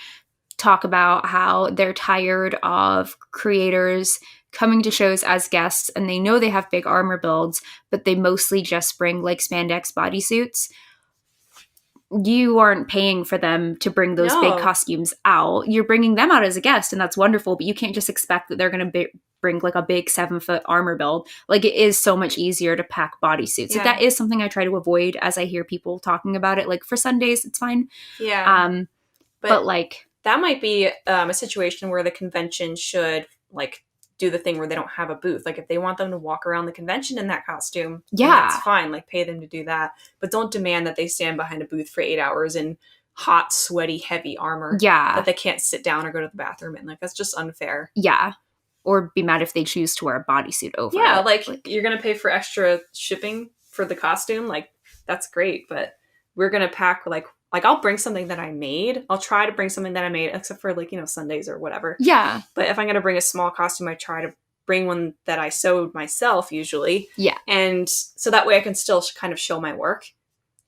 talk about how they're tired of creators coming to shows as guests and they know they have big armor builds, but they mostly just bring like spandex bodysuits. You aren't paying for them to bring those big costumes out. You're bringing them out as a guest, and that's wonderful, but you can't just expect that they're going to bring like a big 7-foot armor build. Like, it is so much easier to pack bodysuits. Yeah. Like, that is something I try to avoid as I hear people talking about it. Like, for Sundays, it's fine. Yeah. But like, that might be a situation where the convention should like do the thing where they don't have a booth. Like, if they want them to walk around the convention in that costume, that's fine. Like, pay them to do that. But don't demand that they stand behind a booth for 8 hours in hot, sweaty, heavy armor. Yeah. That they can't sit down or go to the bathroom in. Like, that's just unfair. Yeah. Or be mad if they choose to wear a bodysuit over it. Like, you're going to pay for extra shipping for the costume. Like, that's great. But we're going to pack, like, I'll bring something that I made. I'll try to bring something that I made, except for, like, Sundays or whatever. Yeah. But if I'm going to bring a small costume, I try to bring one that I sewed myself, usually. Yeah. And so that way I can still kind of show my work.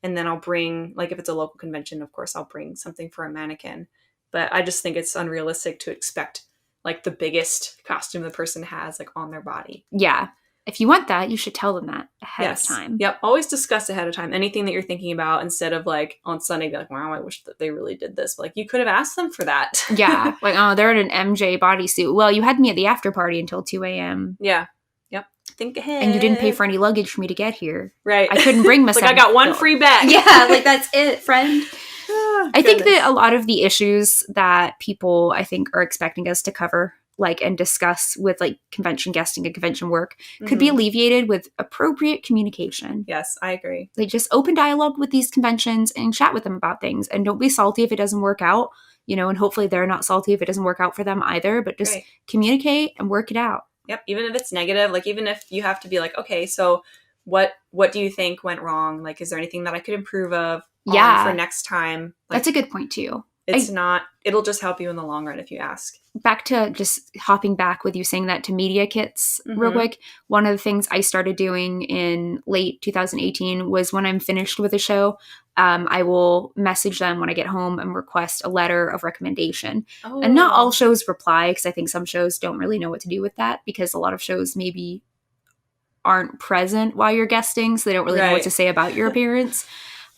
And then I'll bring, like, if it's a local convention, of course, I'll bring something for a mannequin. But I just think it's unrealistic to expect, like, the biggest costume the person has, like, on their body. Yeah. If you want that, you should tell them that ahead of time. Yep. Always discuss ahead of time anything that you're thinking about, instead of like on Sunday, be like, wow, I wish that they really did this. But, like, you could have asked them for that. Yeah. Like, oh, they're in an MJ bodysuit. Well, you had me at the after party until 2 a.m. Yeah. Yep. Think ahead. And you didn't pay for any luggage for me to get here. Right. I couldn't bring myself. Like, I got one free bag. Yeah. Like, that's it, friend. I think that a lot of the issues that people, I think, are expecting us to cover, like, and discuss with, like, convention guesting and convention work could be alleviated with appropriate communication. Yes, I agree. Like, just open dialogue with these conventions and chat with them about things. And don't be salty if it doesn't work out, and hopefully they're not salty if it doesn't work out for them either, but just communicate and work it out. Yep. Even if it's negative, like, even if you have to be like, okay, so what do you think went wrong? Like, is there anything that I could improve for next time? Like, that's a good point too. It'll just help you in the long run if you ask. Back to just hopping back with you saying that to media kits real quick. One of the things I started doing in late 2018 was when I'm finished with a show, I will message them when I get home and request a letter of recommendation. Oh. And not all shows reply, because I think some shows don't really know what to do with that, because a lot of shows maybe aren't present while you're guesting, so they don't really know what to say about your appearance.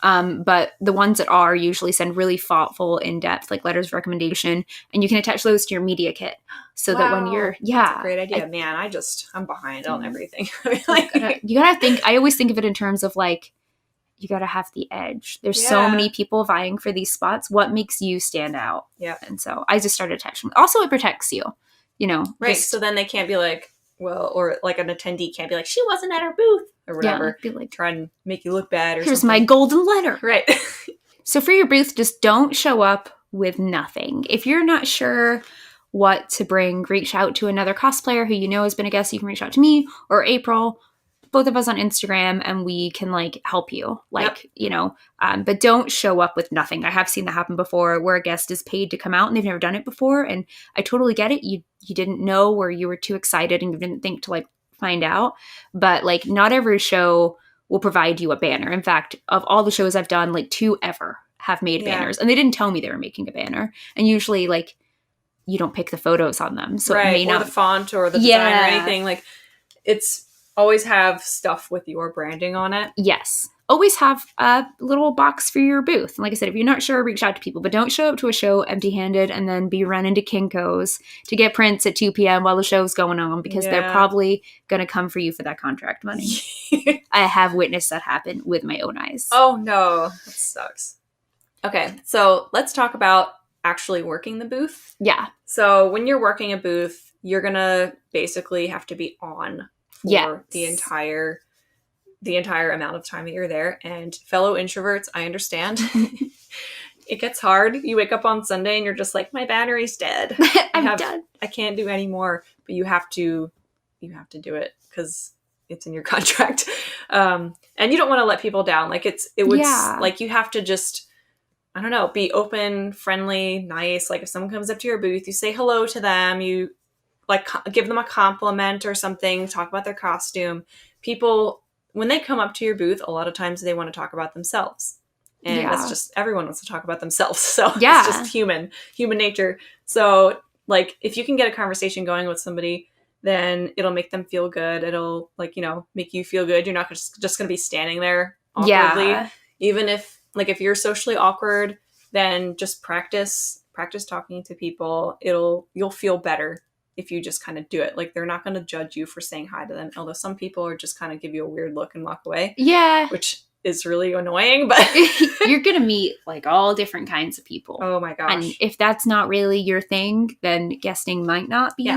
But the ones that are usually send really thoughtful, in-depth, like, letters of recommendation, and you can attach those to your media kit so that when you're, that's a great idea. I'm behind on everything. Like, you gotta think, I always think of it in terms of, like, you got to have the edge. There's so Yeah. many people vying for these spots. What makes you stand out? Yeah. And so I just started attaching. Also, it protects you, Right. just- So then they can't be like, well, or like an attendee can't be like, she wasn't at her booth or whatever. be like, try and make you look bad or here's something. my golden letter. Right. So for your booth, just don't show up with nothing. If you're not sure what to bring, reach out to another cosplayer who you know has been a guest. You can reach out to me or April, both of us on Instagram, and we can like help you. Like, but don't show up with nothing. I have seen that happen before where a guest is paid to come out and they've never done it before. And I totally get it. You didn't know, or you were too excited and you didn't think to like find out. But like not every show will provide you a banner. In fact, of all the shows I've done, like 2 ever have made banners, and they didn't tell me they were making a banner. And usually like you don't pick the photos on them. So right. it may or not the font or the design or anything. Like it's always have stuff with your branding on it. Yes. Always have a little box for your booth. And like I said, if you're not sure, reach out to people. But don't show up to a show empty-handed and then be running to Kinko's to get prints at 2 p.m. while the show's going on, because they're probably going to come for you for that contract money. I have witnessed that happen with my own eyes. Oh, no. That sucks. Okay, so let's talk about actually working the booth. Yeah. So when you're working a booth, you're going to basically have to be on for the entire amount of time that you're there. And fellow introverts, I understand. It gets hard. You wake up on Sunday and you're just like, my battery's dead. I'm done. I can't do any more. But you have to do it because it's in your contract. And you don't want to let people down. Like like you have to just, I don't know, be open, friendly, nice. Like if someone comes up to your booth, you say hello to them. You like give them a compliment or something, talk about their costume. People, when they come up to your booth, a lot of times they want to talk about themselves. And that's just, everyone wants to talk about themselves. So it's just human nature. So like if you can get a conversation going with somebody, then it'll make them feel good. It'll like, make you feel good. You're not just going to be standing there awkwardly. Yeah. Even if you're socially awkward, then just practice talking to people. You'll feel better if you just kind of do it. Like they're not going to judge you for saying hi to them. Although some people are just kind of give you a weird look and walk away. Yeah. Which is really annoying, but you're going to meet like all different kinds of people. Oh my gosh. And if that's not really your thing, then guesting might not be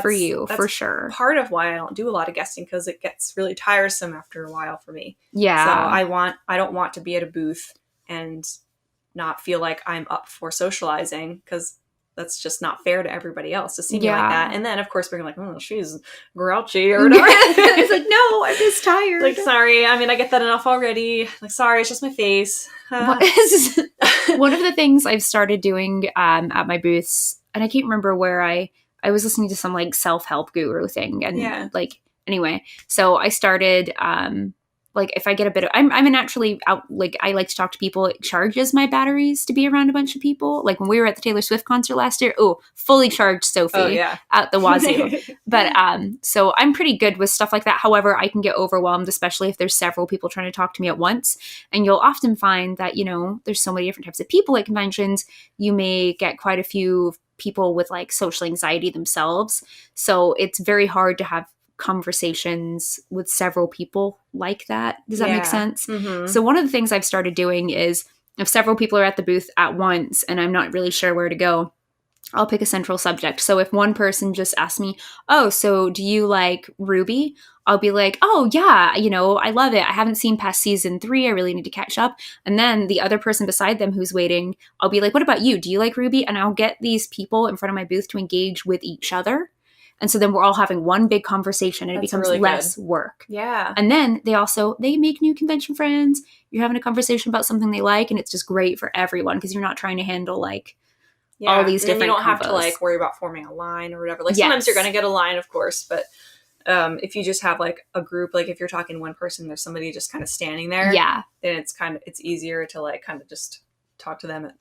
for you, for sure. Part of why I don't do a lot of guesting, because it gets really tiresome after a while for me. Yeah. So I don't want to be at a booth and not feel like I'm up for socializing, because that's just not fair to everybody else to see me like that. And then, of course, we're like, oh, she's grouchy or whatever. It's like, no, I'm just tired. Like, sorry. I mean, I get that enough already. Like, sorry, it's just my face. One of the things I've started doing at my booths, and I can't remember where I was listening to some like self-help guru thing. And anyway, so I started like if I get a bit of, I'm a naturally out, like I like to talk to people. It charges my batteries to be around a bunch of people. Like when we were at the Taylor Swift concert last year, fully charged Sophie at the wazoo. But so I'm pretty good with stuff like that. However, I can get overwhelmed, especially if there's several people trying to talk to me at once. And you'll often find that, there's so many different types of people at conventions. You may get quite a few people with like social anxiety themselves. So it's very hard to have conversations with several people like that. Does that make sense? Mm-hmm. So one of the things I've started doing is if several people are at the booth at once and I'm not really sure where to go, I'll pick a central subject. So if one person just asks me, oh, so do you like Ruby? I'll be like, oh yeah, I love it. I haven't seen past season 3. I really need to catch up. And then the other person beside them who's waiting, I'll be like, what about you? Do you like Ruby? And I'll get these people in front of my booth to engage with each other. And so then we're all having one big conversation and it becomes really less work. Yeah. And then they make new convention friends. You're having a conversation about something they like, and it's just great for everyone because you're not trying to handle like all these different you don't combos. Have to like worry about forming a line or whatever. Like sometimes you're going to get a line, of course, but if you just have like a group, like if you're talking one person, there's somebody just kind of standing there. Yeah. Then it's easier to like kind of just talk to them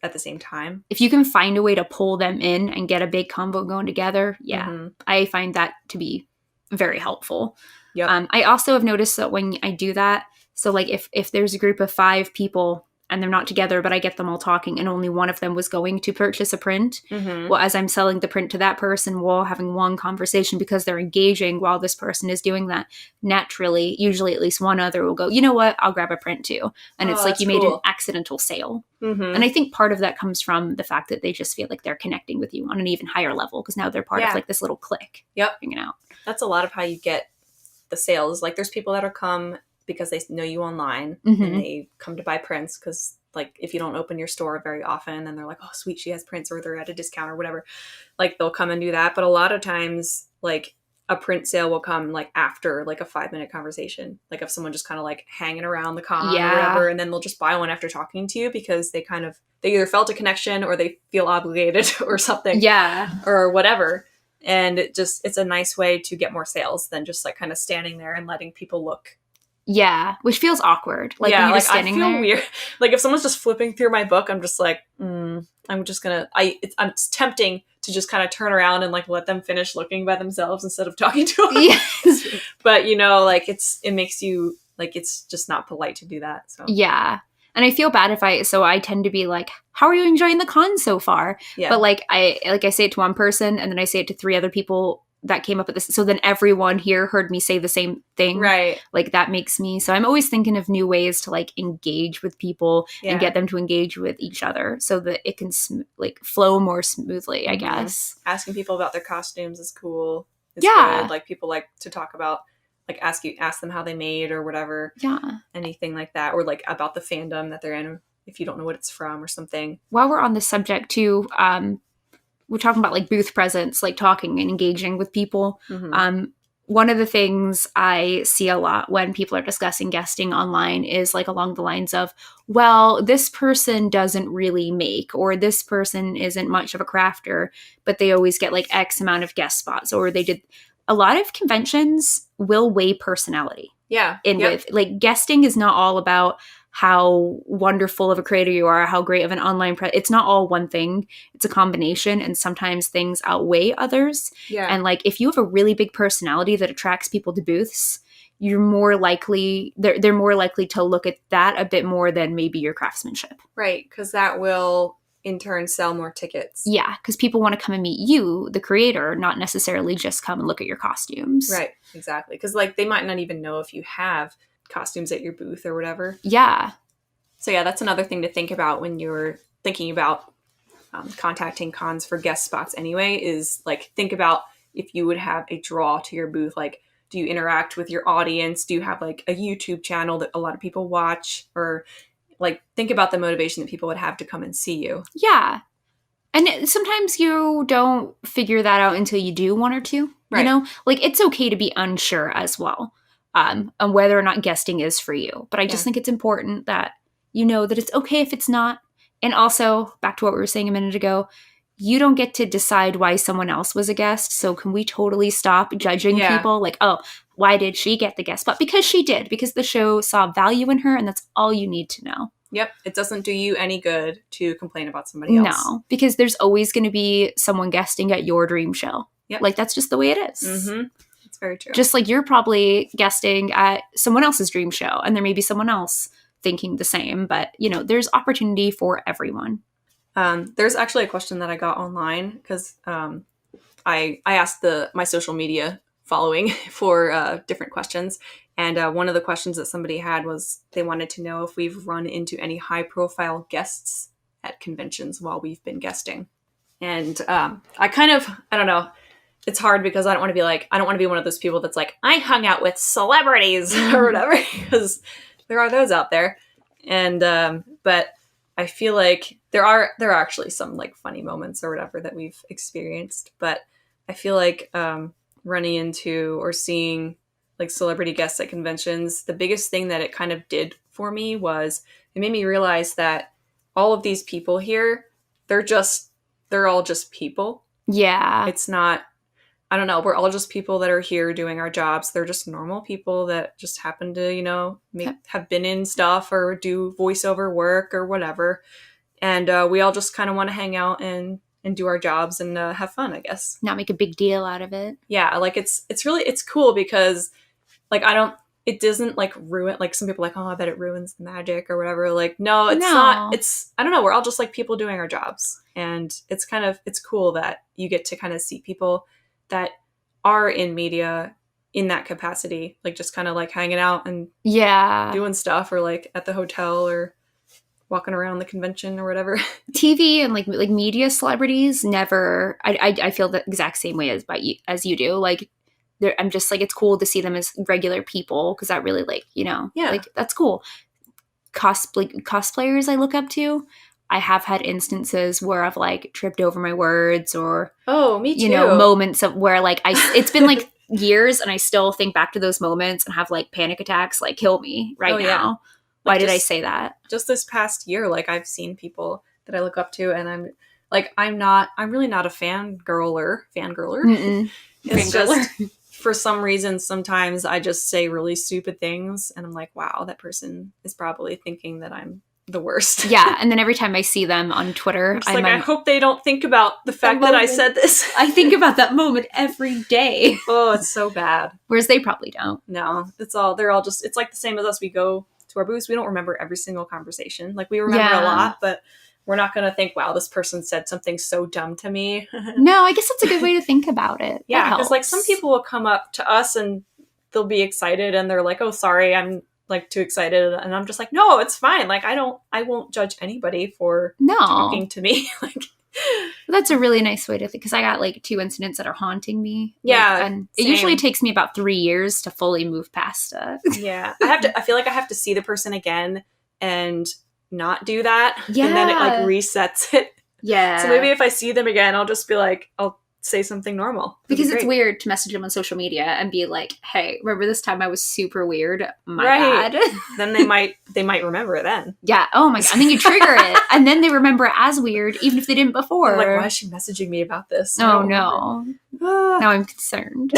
at the same time. If you can find a way to pull them in and get a big combo going together, I find that to be very helpful. Yep. I also have noticed that when I do that, so like if there's a group of 5 people and they're not together, but I get them all talking, and only one of them was going to purchase a print. Well, as I'm selling the print to that person, we're all having one conversation because they're engaging while this person is doing that. Naturally, usually at least one other will go, you know what, I'll grab a print too. And it's like you made an accidental sale. And I think part of that comes from the fact that they just feel like they're connecting with you on an even higher level because now they're part of like this little clique. Hanging out. That's a lot of how you get the sales. Like there's people that'll come because they know you online and they come to buy prints because like if you don't open your store very often and they're like, oh sweet, she has prints, or they're at a discount or whatever, like they'll come and do that. But a lot of times like a print sale will come like after like a 5-minute conversation, like if someone just kind of like hanging around the con or whatever, and then they'll just buy one after talking to you because they either felt a connection or they feel obligated or something, or whatever. And it's a nice way to get more sales than just like kind of standing there and letting people look. Yeah, which feels awkward. Like, when you're just standing I feel there. weird. Like, if someone's just flipping through my book, I'm just like, I'm just gonna. It's tempting to just kind of turn around and like let them finish looking by themselves instead of talking to them. Yes. But you know, like it makes you like it's just not polite to do that. So yeah, and I feel bad so I tend to be like, how are you enjoying the con so far? Yeah. But like I say it to one person and then I say it to 3 other people that came up with this. So then everyone here heard me say the same thing. Right. Like that makes me, so I'm always thinking of new ways to like engage with people and get them to engage with each other so that it can like flow more smoothly, I guess. Asking people about their costumes is cool. It's Yeah. good. Like people like to talk about, like ask them how they made or whatever. Yeah. Anything like that. Or like about the fandom that they're in if you don't know what it's from or something. While we're on this subject too, we're talking about like booth presence, like talking and engaging with people. One of the things I see a lot when people are discussing guesting online is like along the lines of, well, this person doesn't really make, or this person isn't much of a crafter, but they always get like X amount of guest spots, or they did. A lot of conventions will weigh personality. Yeah. With like guesting is not all about how wonderful of a creator you are, how great of an online it's not all one thing. It's a combination, and sometimes things outweigh others. Yeah. And like if you have a really big personality that attracts people to booths, you're more likely they're more likely to look at that a bit more than maybe your craftsmanship. Right, because that will in turn sell more tickets. Yeah, because people want to come and meet you, the creator, not necessarily just come and look at your costumes. Right, exactly. Because like they might not even know if you have costumes at your booth or whatever. Yeah. So yeah, that's another thing to think about when you're thinking about contacting cons for guest spots anyway, is like think about if you would have a draw to your booth. Like, do you interact with your audience? Do you have like a YouTube channel that a lot of people watch? Or like think about the motivation that people would have to come and see you. Yeah. And sometimes you don't figure that out until you do one or two, you know? Like, it's okay to be unsure as well on whether or not guesting is for you. But I just think it's important that you know that it's okay if it's not. And also, back to what we were saying a minute ago, you don't get to decide why someone else was a guest. So can we totally stop judging people? Like, oh, why did she get the guest spot? Because she did. Because the show saw value in her, and that's all you need to know. Yep. It doesn't do you any good to complain about somebody else. No, because there's always going to be someone guesting at your dream show. Yep. Like, that's just the way it is. Mm-hmm. It's very true. Just like you're probably guesting at someone else's dream show, and there may be someone else thinking the same. But, you know, there's opportunity for everyone. There's actually a question that I got online because I asked my social media following for different questions. And one of the questions that somebody had was they wanted to know if we've run into any high-profile guests at conventions while we've been guesting. And I don't know. It's hard because I don't want to be one of those people that's like, I hung out with celebrities or whatever, because there are those out there. And but I feel like there are actually some like funny moments or whatever that we've experienced. But I feel like running into or seeing like celebrity guests at conventions, the biggest thing that it kind of did for me was it made me realize that all of these people here, they're all just people. Yeah. It's not, I don't know, we're all just people that are here doing our jobs. They're just normal people that just happen to, you know, have been in stuff or do voiceover work or whatever. And we all just kind of want to hang out and do our jobs and have fun, I guess. Not make a big deal out of it. Yeah, like it's cool because like it doesn't like ruin, like some people are like, oh, I bet it ruins the magic or whatever. Like, no, it's No. not. It's, I don't know. We're all just like people doing our jobs. And it's kind of, it's cool that you get to kind of see people that are in media in that capacity, like just kind of like hanging out and Yeah. doing stuff, or like at the hotel or walking around the convention or whatever. TV and like media celebrities never. I feel the exact same way as you do. Like, I'm just like, it's cool to see them as regular people because that really, like, you know, Yeah. like that's cool. Cosplayers I look up to. I have had instances where I've like tripped over my words, or Oh, me too. you know, moments of where like it's been like years and I still think back to those moments and have like panic attacks, like kill me right now. Yeah. Why Like, did I just- say that? Just this past year, like I've seen people that I look up to, and I'm really not a fangirler. Mm-mm. It's Fangirler. just, for some reason, sometimes I just say really stupid things, and I'm like, wow, that person is probably thinking that I'm the worst. Yeah, and then every time I see them on Twitter, I hope they don't think about the fact that I said this. I think about that moment every day. Oh, it's so bad. Whereas they probably don't. No, they're all just, it's like the same as us. We go to our booths, we don't remember every single conversation. Like, we remember a lot, but we're not going to think, wow, this person said something so dumb to me. No, I guess that's a good way to think about it. Yeah, because like some people will come up to us and they'll be excited and they're like, oh, sorry, I'm like too excited. And I'm just like, no, it's fine. Like, I won't judge anybody for talking to me. Like, that's a really nice way to think, because I got like 2 incidents that are haunting me. Yeah, like, and it same. usually takes me about 3 years to fully move past it. Yeah, I feel like I have to see the person again and not do that. Yeah. And then it like resets it. Yeah. So maybe if I see them again, I'll just be like, I'll say something normal. Because it's weird to message them on social media and be like, hey, remember this time I was super weird? My bad. Then they might remember it then. Yeah. Oh my God. And then you trigger it. And then they remember it as weird, even if they didn't before. I'm like, why is she messaging me about this? Oh no. Now I'm concerned.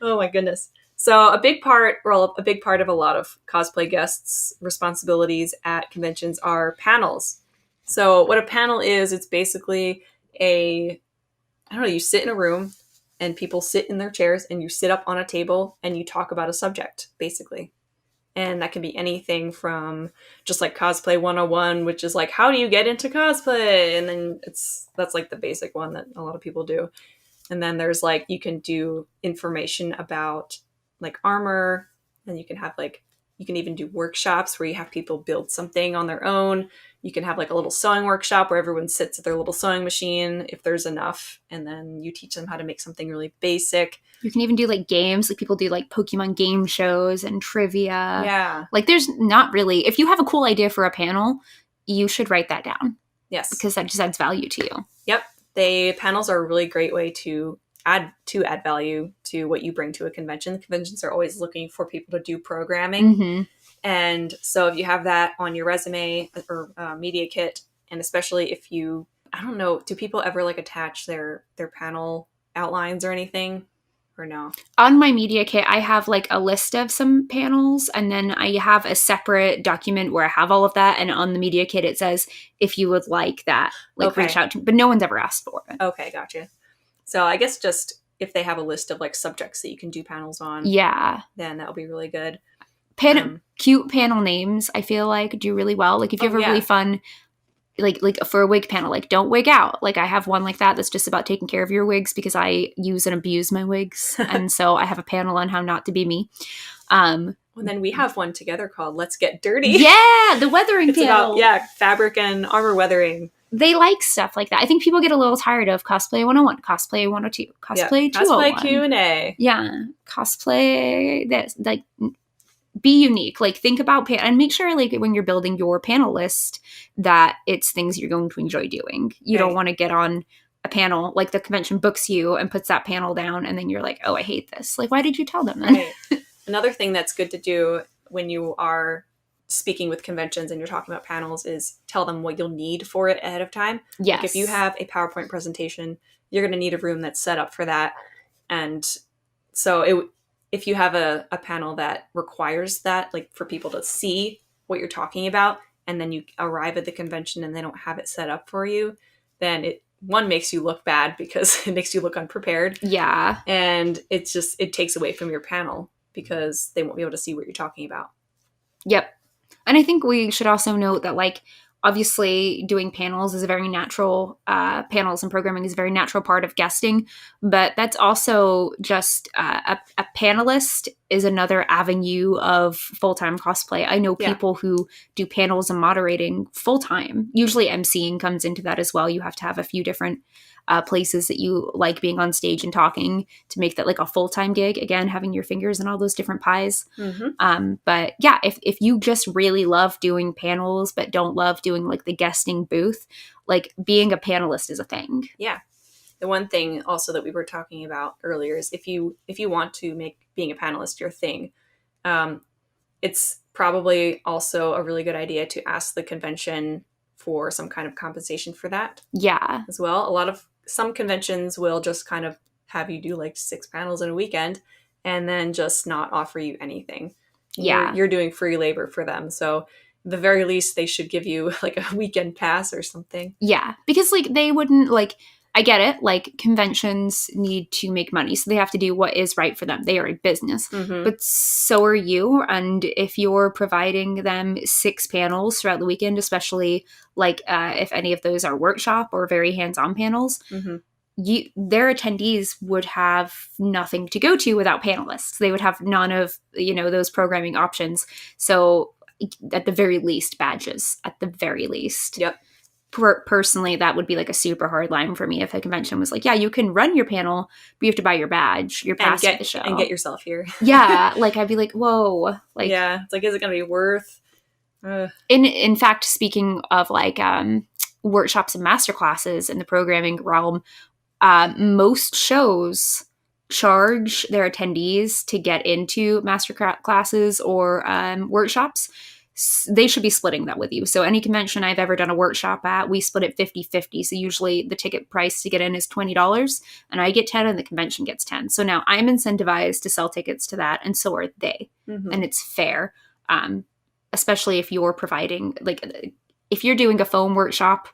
Oh my goodness. So a big part of a lot of cosplay guests' responsibilities at conventions are panels. So what a panel is, it's basically you sit in a room and people sit in their chairs and you sit up on a table and you talk about a subject, basically. And that can be anything from just like Cosplay 101, which is like, how do you get into cosplay? And then that's like the basic one that a lot of people do. And then there's like, you can do information about like armor, and you can even do workshops where you have people build something on their own. You can have like a little sewing workshop where everyone sits at their little sewing machine if there's enough, and then you teach them how to make something really basic. You can even do like games, like people do like Pokemon game shows and trivia. Yeah. Like there's not really, if you have a cool idea for a panel, you should write that down. Yes. Because that just adds value to you. Yep. Panels are a really great way to add value to what you bring to a convention. The conventions are always looking for people to do programming. Mm-hmm. And so if you have that on your resume or media kit, and especially if you, I don't know, do people ever like attach their panel outlines or anything, or no? On my media kit, I have like a list of some panels, and then I have a separate document where I have all of that. And on the media kit, it says, if you would like that, like reach out to me. But no one's ever asked for it. Okay, gotcha. So I guess just if they have a list of like subjects that you can do panels on, yeah, then that'll be really good. Cute panel names, I feel like, do really well. Like if you have a really fun, like for a wig panel, like don't wig out. Like I have one like that's just about taking care of your wigs because I use and abuse my wigs, and so I have a panel on how not to be me. And then we have one together called "Let's Get Dirty." Yeah, the weathering panel. About fabric and armor weathering. They like stuff like that. I think people get a little tired of Cosplay 101, Cosplay 102, Cosplay 201. Cosplay Q&A. Yeah, cosplay this, like, be unique. Like, think about and make sure, like, when you're building your panel list, that it's things you're going to enjoy doing. You don't want to get on a panel, like the convention books you and puts that panel down, and then you're like, oh, I hate this. Like, why did you tell them then? Right. Another thing that's good to do when you are speaking with conventions and you're talking about panels is tell them what you'll need for it ahead of time. Yes. Like if you have a PowerPoint presentation, you're going to need a room that's set up for that. And so if you have a panel that requires that, like for people to see what you're talking about, and then you arrive at the convention and they don't have it set up for you, then it makes you look bad because it makes you look unprepared. Yeah. And it takes away from your panel. because they won't be able to see what you're talking about. Yep. And I think we should also note that, like, obviously doing panels is a very natural, panels and programming is a very natural part of guesting, but that's also just a panelist is another avenue of full-time cosplay. I know people who do panels and moderating full-time. Usually emceeing comes into that as well. You have to have a few different places that you like being on stage and talking to make that like a full-time gig. Again, having your fingers in all those different pies. But yeah, if you just really love doing panels but don't love doing like the guesting booth, like being a panelist is a thing. Yeah. The one thing also that we were talking about earlier is if you want to make being a panelist your thing, it's probably also a really good idea to ask the convention for some kind of compensation for that. Yeah. As well. Some conventions will just kind of have you do like 6 panels in a weekend and then just not offer you anything. Yeah. You're doing free labor for them. So at the very least, they should give you like a weekend pass or something. Yeah. Because like they wouldn't like, I get it. Like conventions need to make money. So they have to do what is right for them. They are a business, but so are you. And if you're providing them 6 panels throughout the weekend, especially like if any of those are workshop or very hands-on panels, their attendees would have nothing to go to without panelists. They would have none of, those programming options. So at the very least, badges, at the very least. Yep. Personally, that would be like a super hard line for me if a convention was like, yeah, you can run your panel, but you have to buy your badge, your pass to the show. And get yourself here. Yeah. Like I'd be like, whoa. Like, yeah. It's like, is it going to be worth? In fact, speaking of like workshops and master classes in the programming realm, most shows charge their attendees to get into master classes or workshops. They should be splitting that with you. So any convention I've ever done a workshop at, we split it 50-50. So usually the ticket price to get in is $20 and I get 10 and the convention gets 10. So now I'm incentivized to sell tickets to that and so are they. And it's fair. Especially if you're providing, like if you're doing a foam workshop,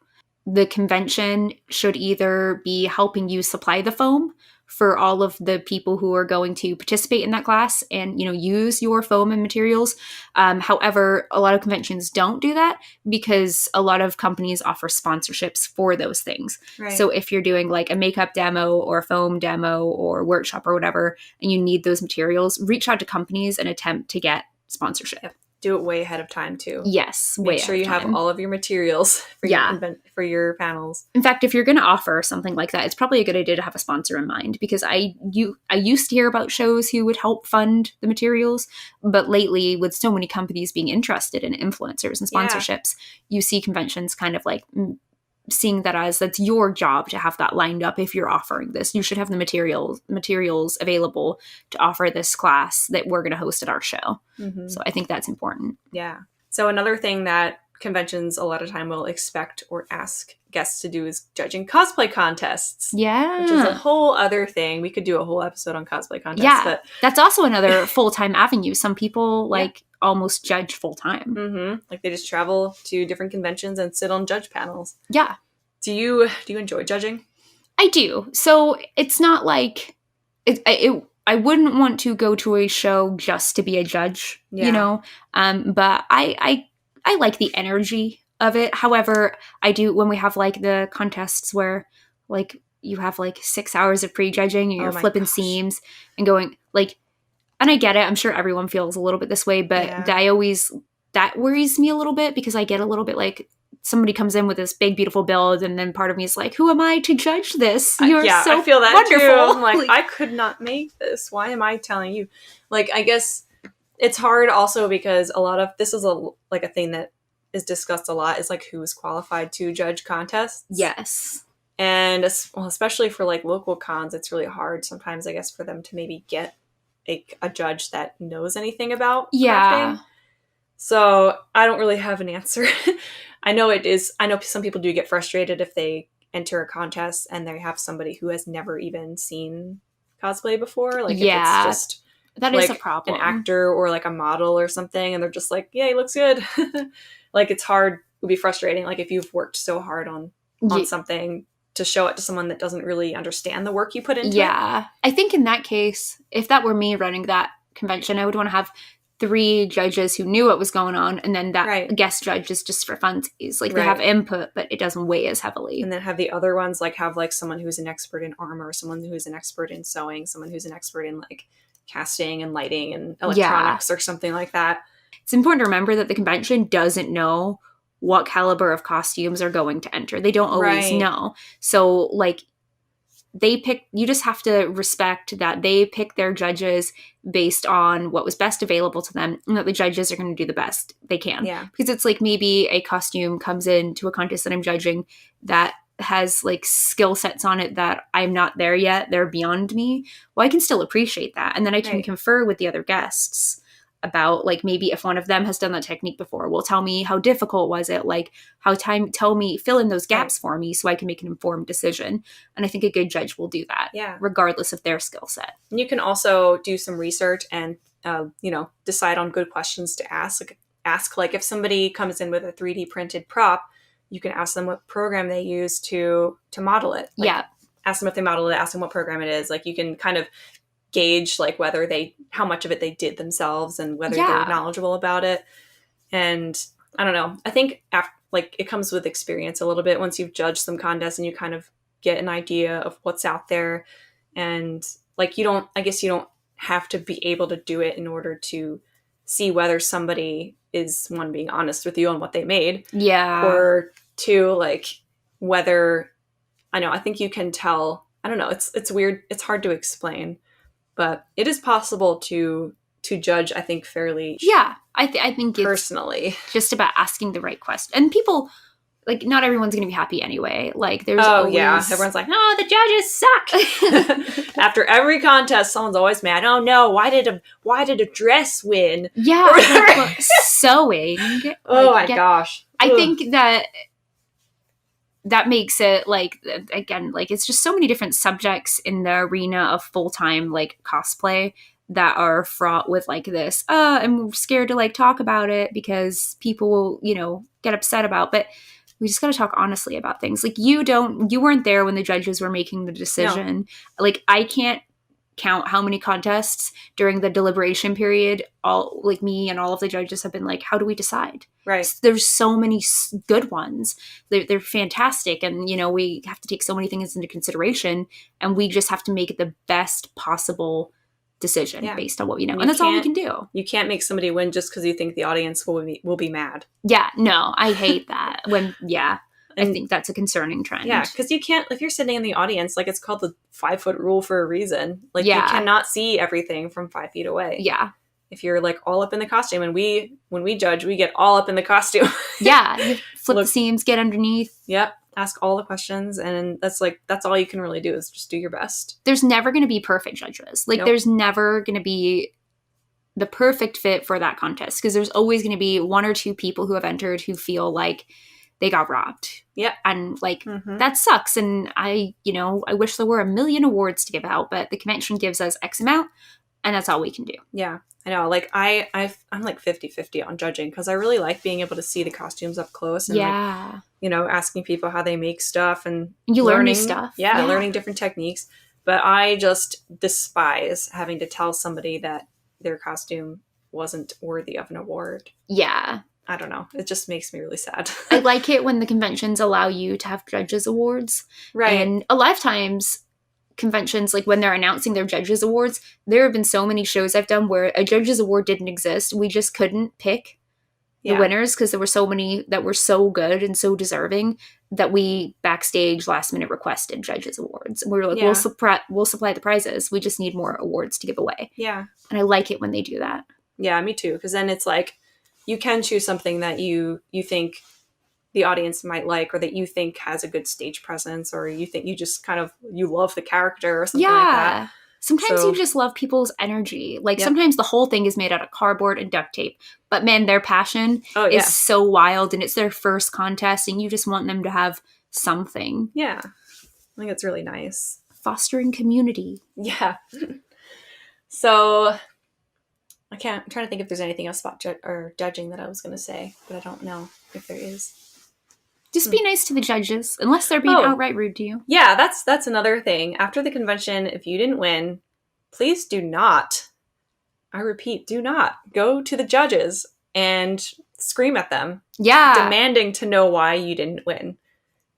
the convention should either be helping you supply the foam for all of the people who are going to participate in that class and, use your foam and materials. However, a lot of conventions don't do that because a lot of companies offer sponsorships for those things. Right. So if you're doing like a makeup demo or a foam demo or workshop or whatever, and you need those materials, reach out to companies and attempt to get sponsorship. Yep. Do it way ahead of time too. Yes. Make sure you have all of your materials for your panels. In fact, if you're going to offer something like that, it's probably a good idea to have a sponsor in mind because I used to hear about shows who would help fund the materials, but lately with so many companies being interested in influencers and sponsorships, you see conventions kind of like seeing that as that's your job to have that lined up. If you're offering this, you should have the materials available to offer this class that we're going to host at our show. So I think that's important. Yeah. So another thing that conventions a lot of time will expect or ask guests to do is judging cosplay contests. Yeah. Which is a whole other thing. We could do a whole episode on cosplay contests. Yeah. But that's also another full-time avenue. Some people almost judge full-time. Like they just travel to different conventions and sit on judge panels. Yeah. Do you enjoy judging? I do. So it's not like I wouldn't want to go to a show just to be a judge, but I like the energy of it. However, I do when we have like the contests where like you have like 6 hours of pre-judging and you're flipping seams and going like, and I get it. I'm sure everyone feels a little bit this way, but that worries me a little bit because I get a little bit like somebody comes in with this big, beautiful build and then part of me is like, who am I to judge this? You're so I feel that wonderful. Too. I'm like, I could not make this. Why am I telling you? Like, I guess it's hard also because a lot of this is a thing that is discussed a lot is like who is qualified to judge contests. Yes. And especially for like local cons, it's really hard sometimes, I guess, for them to maybe get a judge that knows anything about crafting. So I don't really have an answer. I know some people do get frustrated if they enter a contest and they have somebody who has never even seen cosplay before. Like if it's just that is a problem. An actor or like a model or something, and they're just like, yeah, he looks good. Like it's hard. It would be frustrating. Like if you've worked so hard on something to show it to someone that doesn't really understand the work you put into it. I think in that case, if that were me running that convention, I would want to have 3 judges who knew what was going on, and then that Right. guest judge is just for funsies. Like, they have Right. input, but it doesn't weigh as heavily. And then have the other ones, like, have, like, someone who's an expert in armor, someone who's an expert in sewing, someone who's an expert in, like, casting and lighting and electronics or something like that. It's important to remember that the convention doesn't know what caliber of costumes are going to enter. They don't always Right. know. So, like, you just have to respect that they pick their judges based on what was best available to them, and that the judges are going to do the best they can. Yeah. Because it's like, maybe a costume comes into a contest that I'm judging that has, like, skill sets on it that I'm not there yet. They're beyond me. Well, I can still appreciate that. And then I can Right. confer with the other guests about, like, maybe if one of them has done that technique before, will tell me how difficult was it, like, fill in those gaps for me so I can make an informed decision. And I think a good judge will do that, Yeah. regardless of their skill set. And you can also do some research and, decide on good questions to ask. Like, if somebody comes in with a 3D printed prop, you can ask them what program they use to model it. Like, ask them if they modeled it, ask them what program it is. Like, you can kind of gauge, like, how much of it they did themselves and whether they're knowledgeable about it. And I don't know. I think it comes with experience a little bit once you've judged some contests and you kind of get an idea of what's out there. And, like, you don't have to be able to do it in order to see whether somebody is, one, being honest with you on what they made. Yeah. Or 2, like, whether, I think you can tell, I don't know, it's weird. It's hard to explain, but it is possible to judge, I think, fairly. Yeah. I think personally, it's just about asking the right question. And people, like, not everyone's going to be happy anyway. Like, there's always... yeah. Everyone's like, no, the judges suck. After every contest, someone's always mad. Oh no, why did a dress win? Yeah. Like, sewing. Oh my gosh. I think that makes it, like, again, like, it's just so many different subjects in the arena of full-time, like, cosplay that are fraught with, like, this, I'm scared to, like, talk about it because people will, get upset about, but we just got to talk honestly about things. Like, you weren't there when the judges were making the decision. No. Like, I can't count how many contests during the deliberation period, me and all of the judges have been like, how do we decide? Right. There's so many good ones. They're fantastic. And, we have to take so many things into consideration, and we just have to make it the best possible decision based on what we know. And that's all we can do. You can't make somebody win just because you think the audience will be mad. Yeah, no, I hate that. I think that's a concerning trend. Yeah, because you can't, if you're sitting in the audience, like, it's called the 5-foot rule for a reason. Like, you cannot see everything from 5 feet away. Yeah. If you're, like, all up in the costume, and when we judge, we get all up in the costume. Yeah, you flip the seams, get underneath. Yep. Ask all the questions, and that's all you can really do is just do your best. There's never going to be perfect judges. Like, There's never going to be the perfect fit for that contest, because there's always going to be 1 or 2 people who have entered who feel like they got robbed. Yeah. And, like, that sucks. And I wish there were a million awards to give out, but the convention gives us X amount, and that's all we can do. Yeah. I know. Like, I'm like 50-50 on judging, because I really like being able to see the costumes up close and, asking people how they make stuff, and you learn new stuff. Yeah, learning different techniques. But I just despise having to tell somebody that their costume wasn't worthy of an award. Yeah. I don't know. It just makes me really sad. I like it when the conventions allow you to have judges awards. Right. And a lot of times, conventions, like, when they're announcing their judges awards, there have been so many shows I've done where a judges award didn't exist. We just couldn't pick the winners because there were so many that were so good and so deserving that we backstage last minute requested judges awards. And we were like, we'll supply the prizes. We just need more awards to give away. Yeah. And I like it when they do that. Yeah, me too. Because then it's like, you can choose something that you think the audience might like, or that you think has a good stage presence, or you think you love the character or something like that. Sometimes you just love people's energy. Like, sometimes the whole thing is made out of cardboard and duct tape. But, man, their passion is so wild, and it's their first contest, and you just want them to have something. Yeah. I think it's really nice. Fostering community. Yeah. So, I'm trying to think if there's anything else about judging that I was going to say, but I don't know if there is. Just be nice to the judges, unless they're being outright rude to you. Yeah, that's another thing. After the convention, if you didn't win, please do not I repeat, do not go to the judges and scream at them. Yeah. Demanding to know why you didn't win.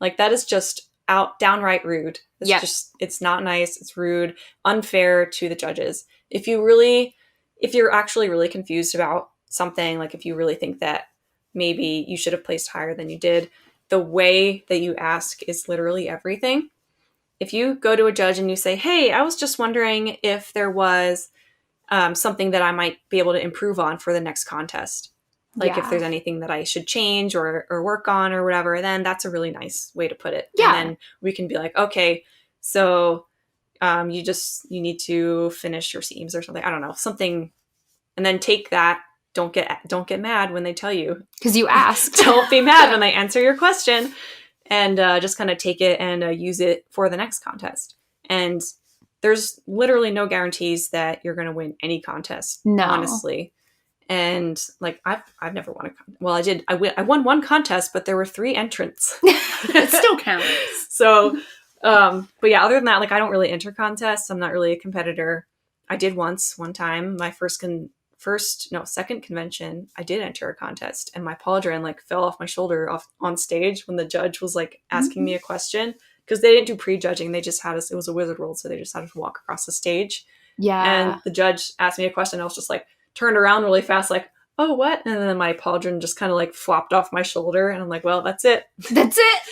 Like, that is just downright rude. It's not nice. It's rude, unfair to the judges. If you're actually really confused about something, like if you really think that maybe you should have placed higher than you did, the way that you ask is literally everything. If you go to a judge and you say, hey, I was just wondering if there was something that I might be able to improve on for the next contest. Like if there's anything that I should change or work on or whatever, then that's a really nice way to put it. Yeah. And then we can be like, okay, so you need to finish your seams or something. I don't know, something. And then take that. Don't get mad when they tell you. Because you asked. Don't be mad when they answer your question. And just kind of take it and use it for the next contest. And there's literally no guarantees that you're going to win any contest. No. Honestly. And like I've never won a contest. Well, I did. I won one contest, but there were 3 entrants. It still counts. So, but yeah, other than that, like I don't really enter contests. I'm not really a competitor. I did one time, my second convention, I did enter a contest, and my pauldron like fell off my shoulder on stage when the judge was like asking me a question, because they didn't do pre-judging. They just had us. It was a Wizard World, so they just had us walk across the stage. Yeah. And the judge asked me a question. I was just like, turned around really fast, like, oh, what? And then my pauldron just kind of like flopped off my shoulder. And I'm like, well, that's it. That's it.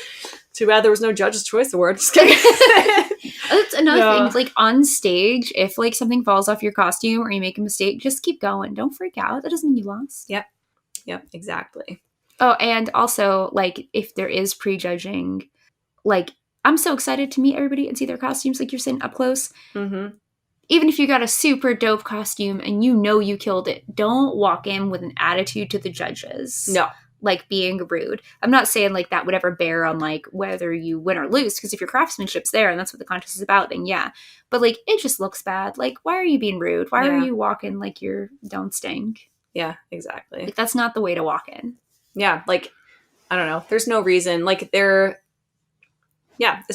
Too bad there was no Judge's Choice Award. Just kidding. That's another thing. Like on stage, if like something falls off your costume or you make a mistake, just keep going. Don't freak out. That doesn't mean you lost. Yep, exactly. Oh, and also like if there is prejudging, like I'm so excited to meet everybody and see their costumes, like you're saying, up close. Mm-hmm. Even if you got a super dope costume and you know you killed it, don't walk in with an attitude to the judges. No. Like being rude. I'm not saying like that would ever bear on like whether you win or lose, because if your craftsmanship's there and that's what the contest is about, then yeah. But like it just looks bad. Like why are you being rude? Why are you walking like you're don't stink? Yeah, exactly. Like that's not the way to walk in. Yeah, like I don't know. There's no reason. Like it's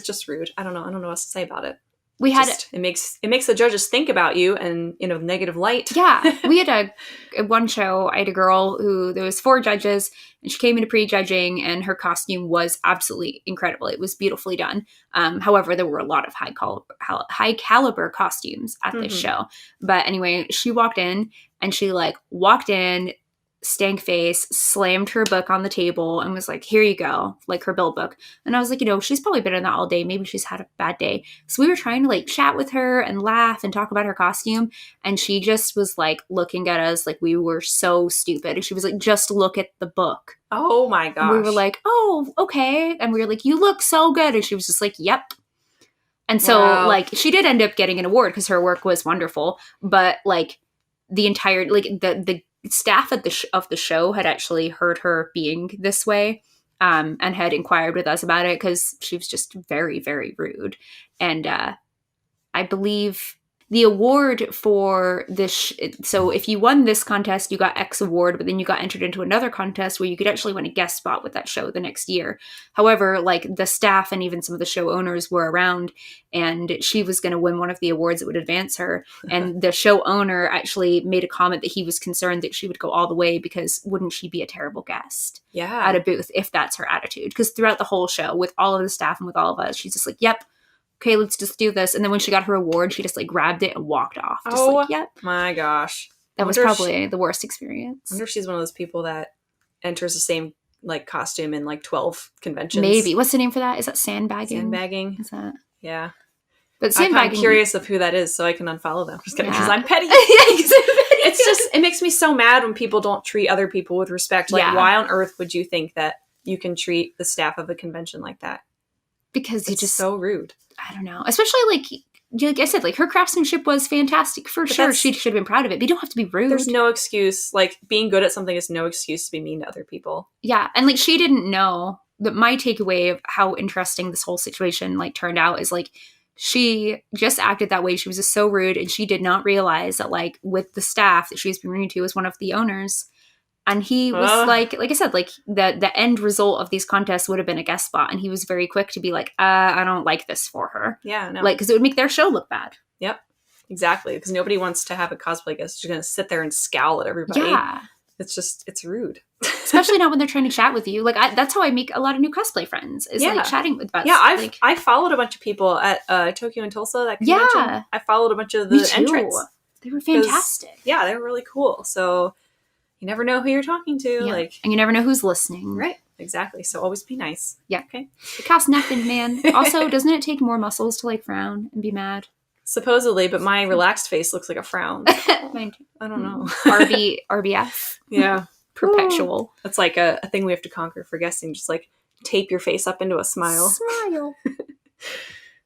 just rude. I don't know what else to say about it. It makes the judges think about you and negative light. Yeah, we had one show. I had a girl who there was 4 judges, and she came into prejudging, and her costume was absolutely incredible. It was beautifully done. However, there were a lot of high caliber costumes at this show. But anyway, she walked in, and she like walked in, stank face, slammed her book on the table and was like, here you go, like her bill book. And I was like, she's probably been in that all day. Maybe she's had a bad day. So we were trying to like chat with her and laugh and talk about her costume. And she just was like looking at us like we were so stupid. And she was like, just look at the book. Oh my gosh. And we were like, oh, okay. And we were like, you look so good. And she was just like, yep. And so like she did end up getting an award because her work was wonderful. But like the entire, like the staff of the show had actually heard her being this way and had inquired with us about it because she was just very, very rude. And I believe the award for this, so if you won this contest, you got X award, but then you got entered into another contest where you could actually win a guest spot with that show the next year. However, like the staff and even some of the show owners were around, and she was going to win one of the awards that would advance her. And the show owner actually made a comment that he was concerned that she would go all the way because wouldn't she be a terrible guest at a booth if that's her attitude? Because throughout the whole show, with all of the staff and with all of us, she's just like, yep. Okay, let's just do this. And then when she got her award, she just like grabbed it and walked off. Just like, yep. My gosh. That was probably the worst experience. I wonder if she's one of those people that enters the same like costume in like 12 conventions. Maybe. What's the name for that? Is that sandbagging? Sandbagging. Is that? Yeah. But sandbagging. I'm curious of who that is so I can unfollow them. Just kidding, because I'm petty. It's just, it makes me so mad when people don't treat other people with respect. Like, why on earth would you think that you can treat the staff of a convention like that? Because it's just so rude. I don't know. Especially like I said, like her craftsmanship was fantastic for sure. She should have been proud of it. But you don't have to be rude. There's no excuse. Like being good at something is no excuse to be mean to other people. Yeah, and like she didn't know. But my takeaway of how interesting this whole situation like turned out is like she just acted that way. She was just so rude, and she did not realize that like with the staff that she was being rude to was one of the owners. And he was like I said, like the end result of these contests would have been a guest spot. And he was very quick to be like, I don't like this for her. Yeah, no. Like, because it would make their show look bad. Yep. Exactly, because nobody wants to have a cosplay guest who's going to sit there and scowl at everybody. Yeah. It's rude. Especially not when they're trying to chat with you. Like, that's how I make a lot of new cosplay friends, is like chatting with us. Yeah, like, I followed a bunch of people at Tokyo and Tulsa, that convention. Yeah. I followed a bunch of the entrants. They were fantastic. Yeah, they were really cool. So you never know who you're talking to. Yeah. Like, and you never know who's listening. Right. Exactly. So always be nice. Yeah. Okay. It costs nothing, man. Also, doesn't it take more muscles to like frown and be mad? Supposedly, but my relaxed face looks like a frown. Mine too. I don't know. RBF. Yeah. Perpetual. Ooh. That's like a thing we have to conquer for guessing. Just like tape your face up into a smile. Smile.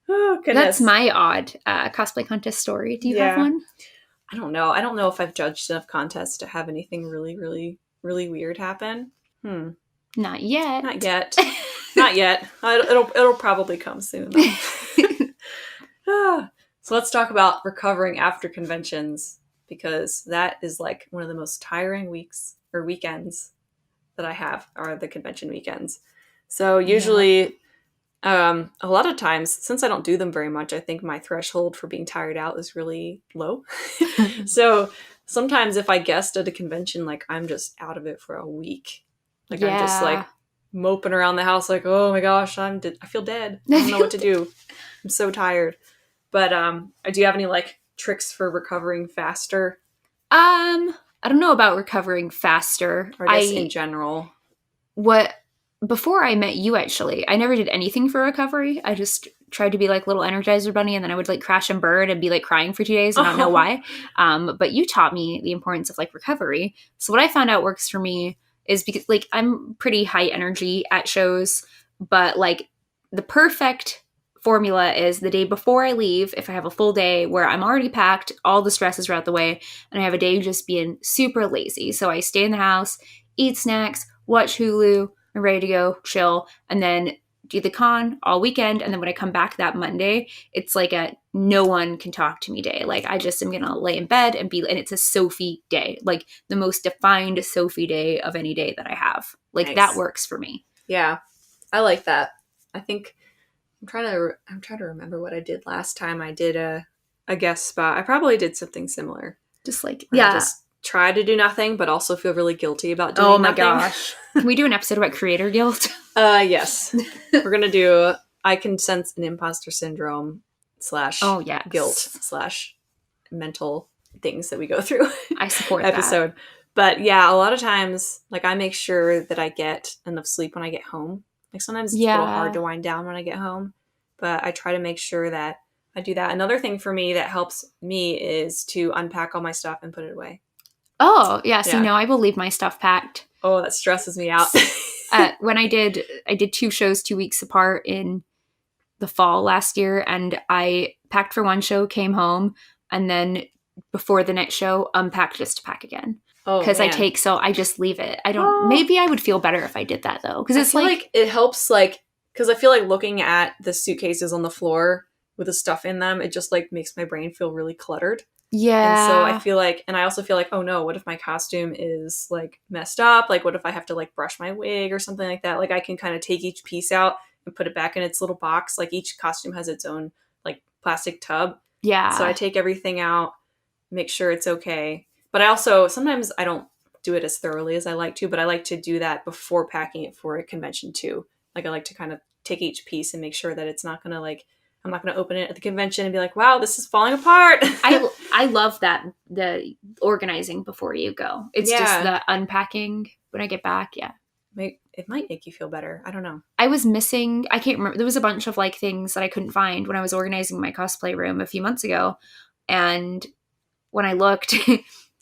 Oh, goodness. That's my odd cosplay contest story. Do you have one? I don't know. I don't know if I've judged enough contests to have anything really, really, really weird happen. Not yet. Not yet. Not yet. It'll probably come soon. So let's talk about recovering after conventions, because that is like one of the most tiring weeks or weekends that I have, are the convention weekends. So usually, a lot of times, since I don't do them very much, I think my threshold for being tired out is really low. So sometimes if I guest at a convention, like, I'm just out of it for a week. Like, I'm just like moping around the house, like, oh my gosh, I feel dead. I don't know what to do. I'm so tired. But do you have any like tricks for recovering faster? I don't know about recovering faster. Or I guess in general. Before I met you, actually, I never did anything for recovery. I just tried to be like little Energizer Bunny, and then I would like crash and burn and be like crying for 2 days and not know why. But you taught me the importance of like recovery. So what I found out works for me is because like I'm pretty high energy at shows, but like the perfect formula is the day before I leave, if I have a full day where I'm already packed, all the stresses are out the way, and I have a day just being super lazy. So I stay in the house, eat snacks, watch Hulu, I'm ready to go, chill, and then do the con all weekend. And then when I come back that Monday, it's like a no one can talk to me day. Like, I just am going to lay in bed and it's a Sophie day, like the most defined Sophie day of any day that I have. Like, nice. That works for me. Yeah, I like that. I think I'm trying to remember what I did last time I did a guest spot. I probably did something similar. Just like, just try to do nothing, but also feel really guilty about doing nothing. Oh my gosh. Can we do an episode about creator guilt? Yes. We're going to do, I can sense an imposter syndrome / guilt / mental things that we go through. I support episode. That. But yeah, a lot of times, like, I make sure that I get enough sleep when I get home. Like, sometimes it's a little hard to wind down when I get home, but I try to make sure that I do that. Another thing for me that helps me is to unpack all my stuff and put it away. Oh, yeah. So, I will leave my stuff packed. Oh, that stresses me out. When I did 2 shows 2 weeks apart in the fall last year, and I packed for one show, came home, and then before the next show, unpacked just to pack again. Oh, because I just leave it. I don't. Maybe I would feel better if I did that though, because it's like it helps. Like, because I feel like looking at the suitcases on the floor with the stuff in them, it just like makes my brain feel really cluttered. Yeah. And so I feel like, and I also feel like, oh no, what if my costume is like messed up? Like, what if I have to like brush my wig or something like that? Like, I can kind of take each piece out and put it back in its little box. Like, each costume has its own like plastic tub. Yeah. So I take everything out, make sure it's okay. But I also, sometimes I don't do it as thoroughly as I like to, but I like to do that before packing it for a convention too. Like, I like to kind of take each piece and make sure that it's not going to like, I'm not going to open it at the convention and be like, wow, this is falling apart. I love that, the organizing before you go. It's just the unpacking when I get back. Yeah. It might make you feel better. I don't know. I was missing, I can't remember. There was a bunch of like things that I couldn't find when I was organizing my cosplay room a few months ago. And when I looked,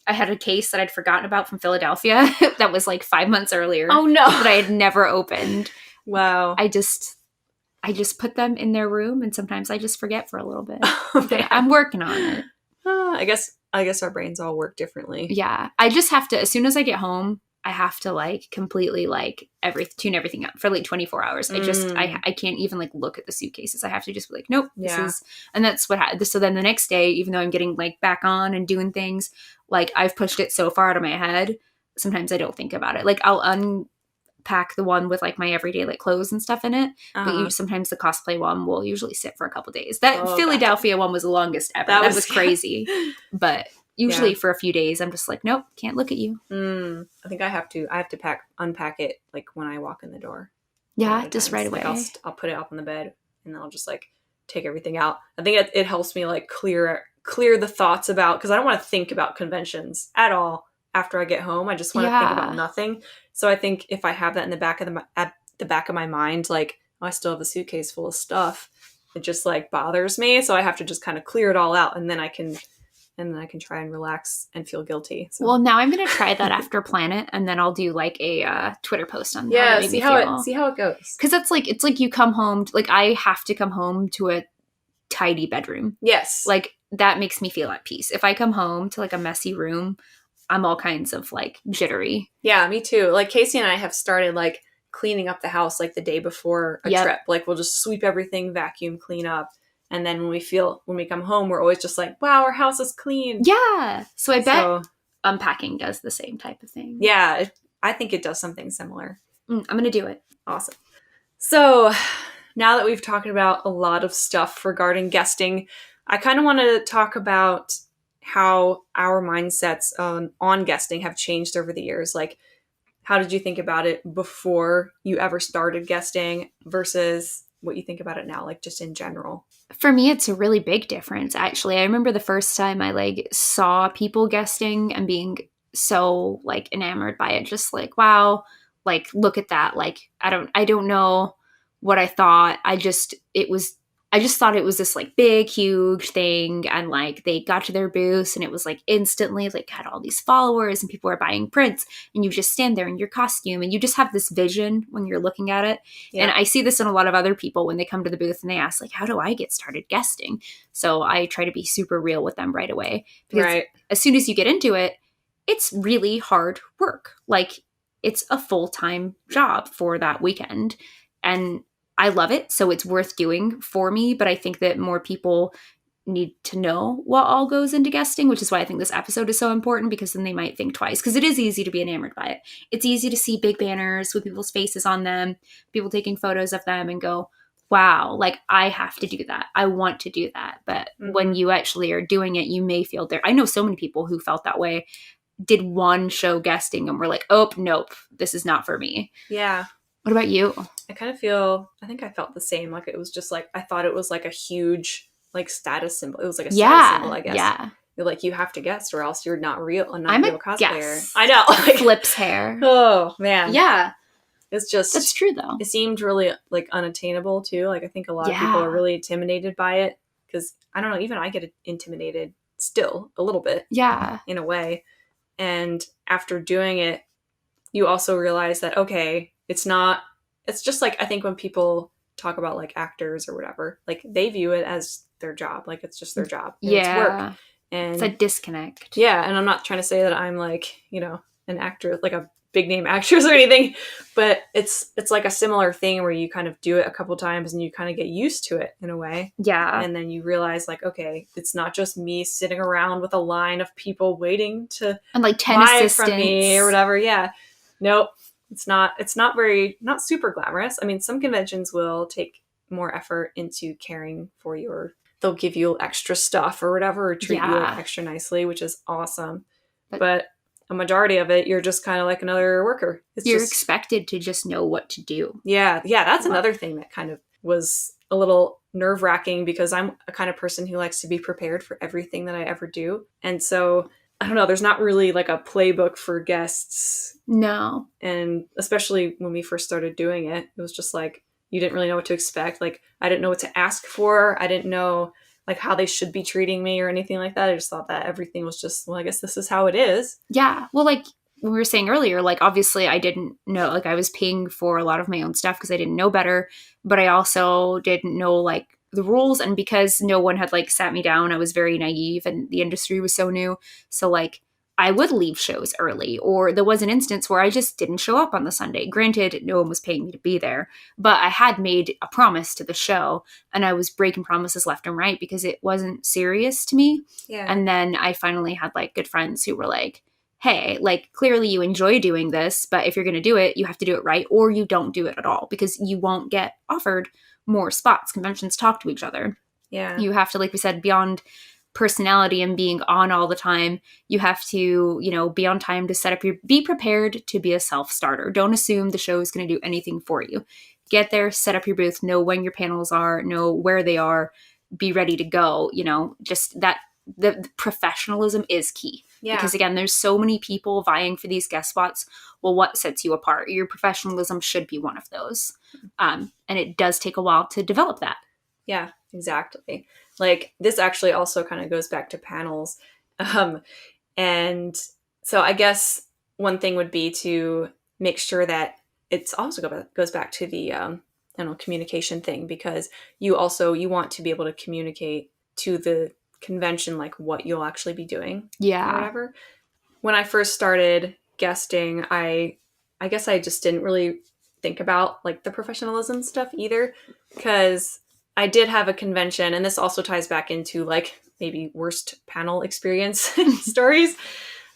I had a case that I'd forgotten about from Philadelphia that was like 5 months earlier. Oh no. That I had never opened. Wow. I just put them in their room, and sometimes I just forget for a little bit. Okay. I'm working on it. I guess our brains all work differently. Yeah. I just have to, as soon as I get home, I have to like completely like tune everything up for like 24 hours. I can't even like look at the suitcases. I have to just be like, nope, and that's what happened. So then the next day, even though I'm getting like back on and doing things, like I've pushed it so far out of my head, sometimes I don't think about it. Like I'll pack the one with like my everyday like clothes and stuff in it. Uh-huh. But sometimes the cosplay one will usually sit for a couple days. That Oh, Philadelphia one was the longest ever. That was crazy. But usually for a few days, I'm just like, nope, can't look at you. I think I have to unpack it like when I walk in the door. Yeah, just right away. Like I'll put it up on the bed and then I'll just like take everything out. I think it helps me like clear the thoughts about, because I don't want to think about conventions at all after I get home. I just want to think about nothing. So I think if I have that in the back of at the back of my mind, like, oh, I still have a suitcase full of stuff, it just like bothers me. So I have to just kind of clear it all out, and then I can try and relax and feel guilty. So. Well, now I'm gonna try that after Planet, and then I'll do like a Twitter post on see how it goes. Because it's like you come home like I have to come home to a tidy bedroom. Yes, like that makes me feel at peace. If I come home to like a messy room, I'm all kinds of like jittery. Yeah, me too. Like Casey and I have started like cleaning up the house like the day before a trip. Like we'll just sweep everything, vacuum, clean up. And then when we come home, we're always just like, wow, our house is clean. Yeah. So I bet unpacking does the same type of thing. Yeah. I think it does something similar. I'm going to do it. Awesome. So now that we've talked about a lot of stuff regarding guesting, I kind of want to talk about how our mindsets on guesting have changed over the years. Like, how did you think about it before you ever started guesting versus what you think about it now, like just in general? For me, it's a really big difference, actually. I remember the first time I like saw people guesting and being so like enamored by it, just like, wow, like look at that. Like I don't know what I thought. I just thought it was this like big, huge thing. And like they got to their booths and it was like instantly like had all these followers and people were buying prints and you just stand there in your costume and you just have this vision when you're looking at it. Yeah. And I see this in a lot of other people when they come to the booth and they ask like, how do I get started guesting? So I try to be super real with them right away. Because as soon as you get into it, it's really hard work. Like it's a full-time job for that weekend. And I love it, so it's worth doing for me, but I think that more people need to know what all goes into guesting, which is why I think this episode is so important, because then they might think twice, because it is easy to be enamored by it. It's easy to see big banners with people's faces on them, people taking photos of them and go, wow, like I have to do that. I want to do that. But when you actually are doing it, you may feel there. I know so many people who felt that way, did one show guesting and were like, oh, nope, this is not for me. Yeah. What about you? I think I felt the same. Like it was just like, I thought it was like a huge like status symbol. It was like a status symbol, I guess. Yeah. You're like, you have to guest or else you're not real, a real cosplayer. Guess. I know. Like, flips hair. Oh man. Yeah. It's just. That's true though. It seemed really like unattainable too. Like I think a lot of people are really intimidated by it because I don't know, even I get intimidated still a little bit. Yeah. In a way. And after doing it, you also realize that, okay, it's just like, I think when people talk about like actors or whatever, like they view it as their job. Like it's just their job. It's work. And it's a disconnect. Yeah. And I'm not trying to say that I'm like, an actor, like a big name actress or anything, but it's like a similar thing where you kind of do it a couple times and you kind of get used to it in a way. Yeah. And then you realize like, okay, it's not just me sitting around with a line of people waiting to and like 10 buy assistants from me or whatever. Yeah. Nope. It's not super glamorous. I mean, some conventions will take more effort into caring for you, or they'll give you extra stuff or whatever, or treat you extra nicely, which is awesome. But a majority of it, you're just kind of like another worker. You're expected to just know what to do. Yeah. Yeah. That's another thing that kind of was a little nerve-wracking, because I'm a kind of person who likes to be prepared for everything that I ever do. And so I don't know, there's not really like a playbook for guests. No. And especially when we first started doing it, it was just like, you didn't really know what to expect. Like, I didn't know what to ask for. I didn't know like how they should be treating me or anything like that. I just thought that everything was just, well, I guess this is how it is. Yeah. Well, like we were saying earlier, like obviously I didn't know, like I was paying for a lot of my own stuff because I didn't know better, but I also didn't know like the rules, and because no one had like sat me down, I was very naive and the industry was so new. So like I would leave shows early, or there was an instance where I just didn't show up on the Sunday. Granted, no one was paying me to be there, but I had made a promise to the show and I was breaking promises left and right because it wasn't serious to me. Yeah. And then I finally had like good friends who were like, hey, like clearly you enjoy doing this, but if you're going to do it, you have to do it right, or you don't do it at all, because you won't get offered more spots. Conventions talk to each other. Yeah. You have to, like we said, beyond personality and being on all the time, you have to, be on time to set up be prepared to be a self-starter. Don't assume the show is going to do anything for you. Get there, set up your booth, know when your panels are, know where they are, be ready to go. Just that the professionalism is key. Yeah. Because again, there's so many people vying for these guest spots. Well, what sets you apart? Your professionalism should be one of those. And it does take a while to develop that. Yeah, exactly. Like, this actually also kind of goes back to panels. And so I guess one thing would be to make sure that it's also goes back to the, communication thing, because you want to be able to communicate to the convention, like, what you'll actually be doing. Yeah. Or whatever. When I first started guesting, I guess I just didn't really think about, like, the professionalism stuff either, because I did have a convention, and this also ties back into, like, maybe worst panel experience stories.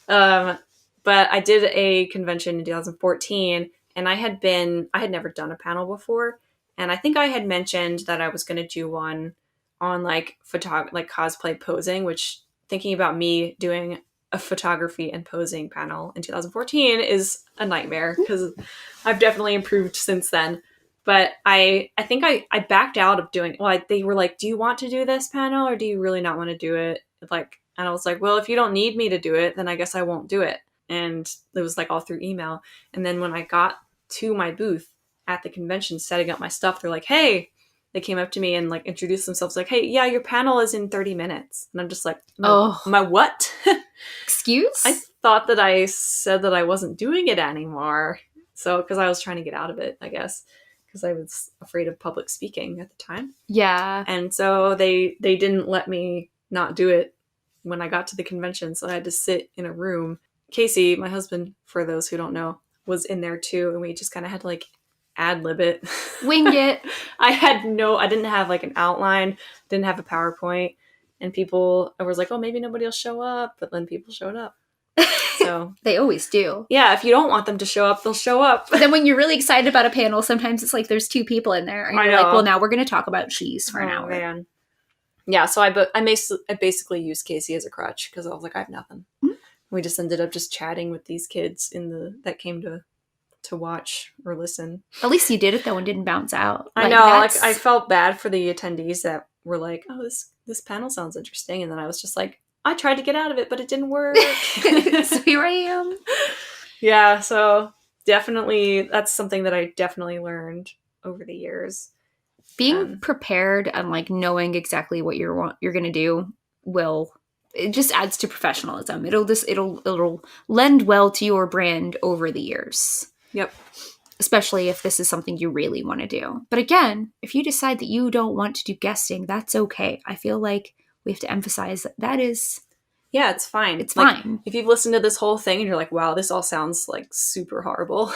But I did a convention in 2014, and I had never done a panel before. And I think I had mentioned that I was going to do one on, like, cosplay posing, which, thinking about me doing a photography and posing panel in 2014 is a nightmare, because I've definitely improved since then. But I think I backed out of doing, they were like, do you want to do this panel, or do you really not want to do it? Like, and I was like, well, if you don't need me to do it, then I guess I won't do it. And it was, like, all through email. And then when I got to my booth at the convention, setting up my stuff, they're like, hey, they came up to me and, like, introduced themselves, like, hey, yeah, your panel is in 30 minutes. And I'm just like, my what? Excuse? I thought that I said that I wasn't doing it anymore. So, because I was trying to get out of it, I guess, because I was afraid of public speaking at the time. Yeah. And so they didn't let me not do it when I got to the convention. So I had to sit in a room. Casey, my husband, for those who don't know, was in there too. And we just kind of had to, like, ad-lib it. Wing it. I didn't have, like, an outline, didn't have a PowerPoint. And I was like, oh, maybe nobody will show up. But then people showed up. So They always do. Yeah, if you don't want them to show up, they'll show up. But then when you're really excited about a panel, sometimes it's like there's two people in there. And you're like, well, now we're going to talk about cheese for an hour. Man. Yeah, so I basically used Casey as a crutch, because I was like, I have nothing. Mm-hmm. We just ended up just chatting with these kids that came to watch or listen. At least you did it, though, and didn't bounce out. I know. Like, I felt bad for the attendees that were like, oh, this panel sounds interesting. And then I was just like, I tried to get out of it, but it didn't work. So here I am. Yeah, so definitely, that's something that I definitely learned over the years. Being prepared and, like, knowing exactly what you're going to do it just adds to professionalism. It'll lend well to your brand over the years. Yep. Especially if this is something you really want to do. But again, if you decide that you don't want to do guesting, that's okay. I feel like we have to emphasize that is... Yeah, it's fine. It's fine. If you've listened to this whole thing and you're like, wow, this all sounds, like, super horrible,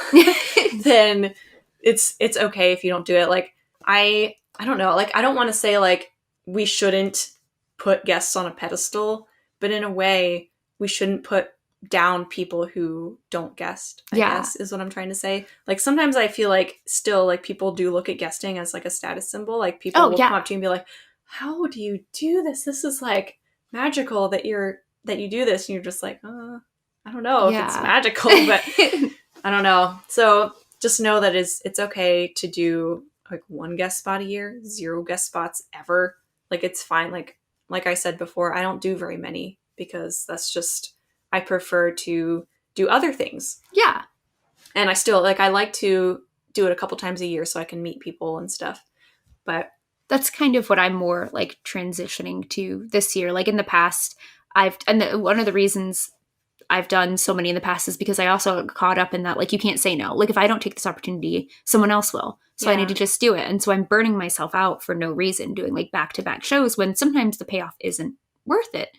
then it's okay if you don't do it. Like, I don't know. Like, I don't want to say, like, we shouldn't put guests on a pedestal, but in a way, we shouldn't put down people who don't guest, I guess, is what I'm trying to say. Like, sometimes I feel like still, like, people do look at guesting as, like, a status symbol. Like, people will come up to you and be like, how do you do this? This is, like, magical that you do this. And you're just like, I don't know if it's magical, but I don't know. So just know that it's okay to do, like, one guest spot a year, 0 guest spots ever. Like, it's fine. Like I said before, I don't do very many, because that's just, I prefer to do other things. Yeah. And I like to do it a couple times a year so I can meet people and stuff. But that's kind of what I'm more, like, transitioning to this year. Like, in the past, one of the reasons I've done so many in the past is because I also got caught up in that, like, you can't say no. Like, if I don't take this opportunity, someone else will. So I need to just do it. And so I'm burning myself out for no reason, doing, like, back-to-back shows when sometimes the payoff isn't worth it.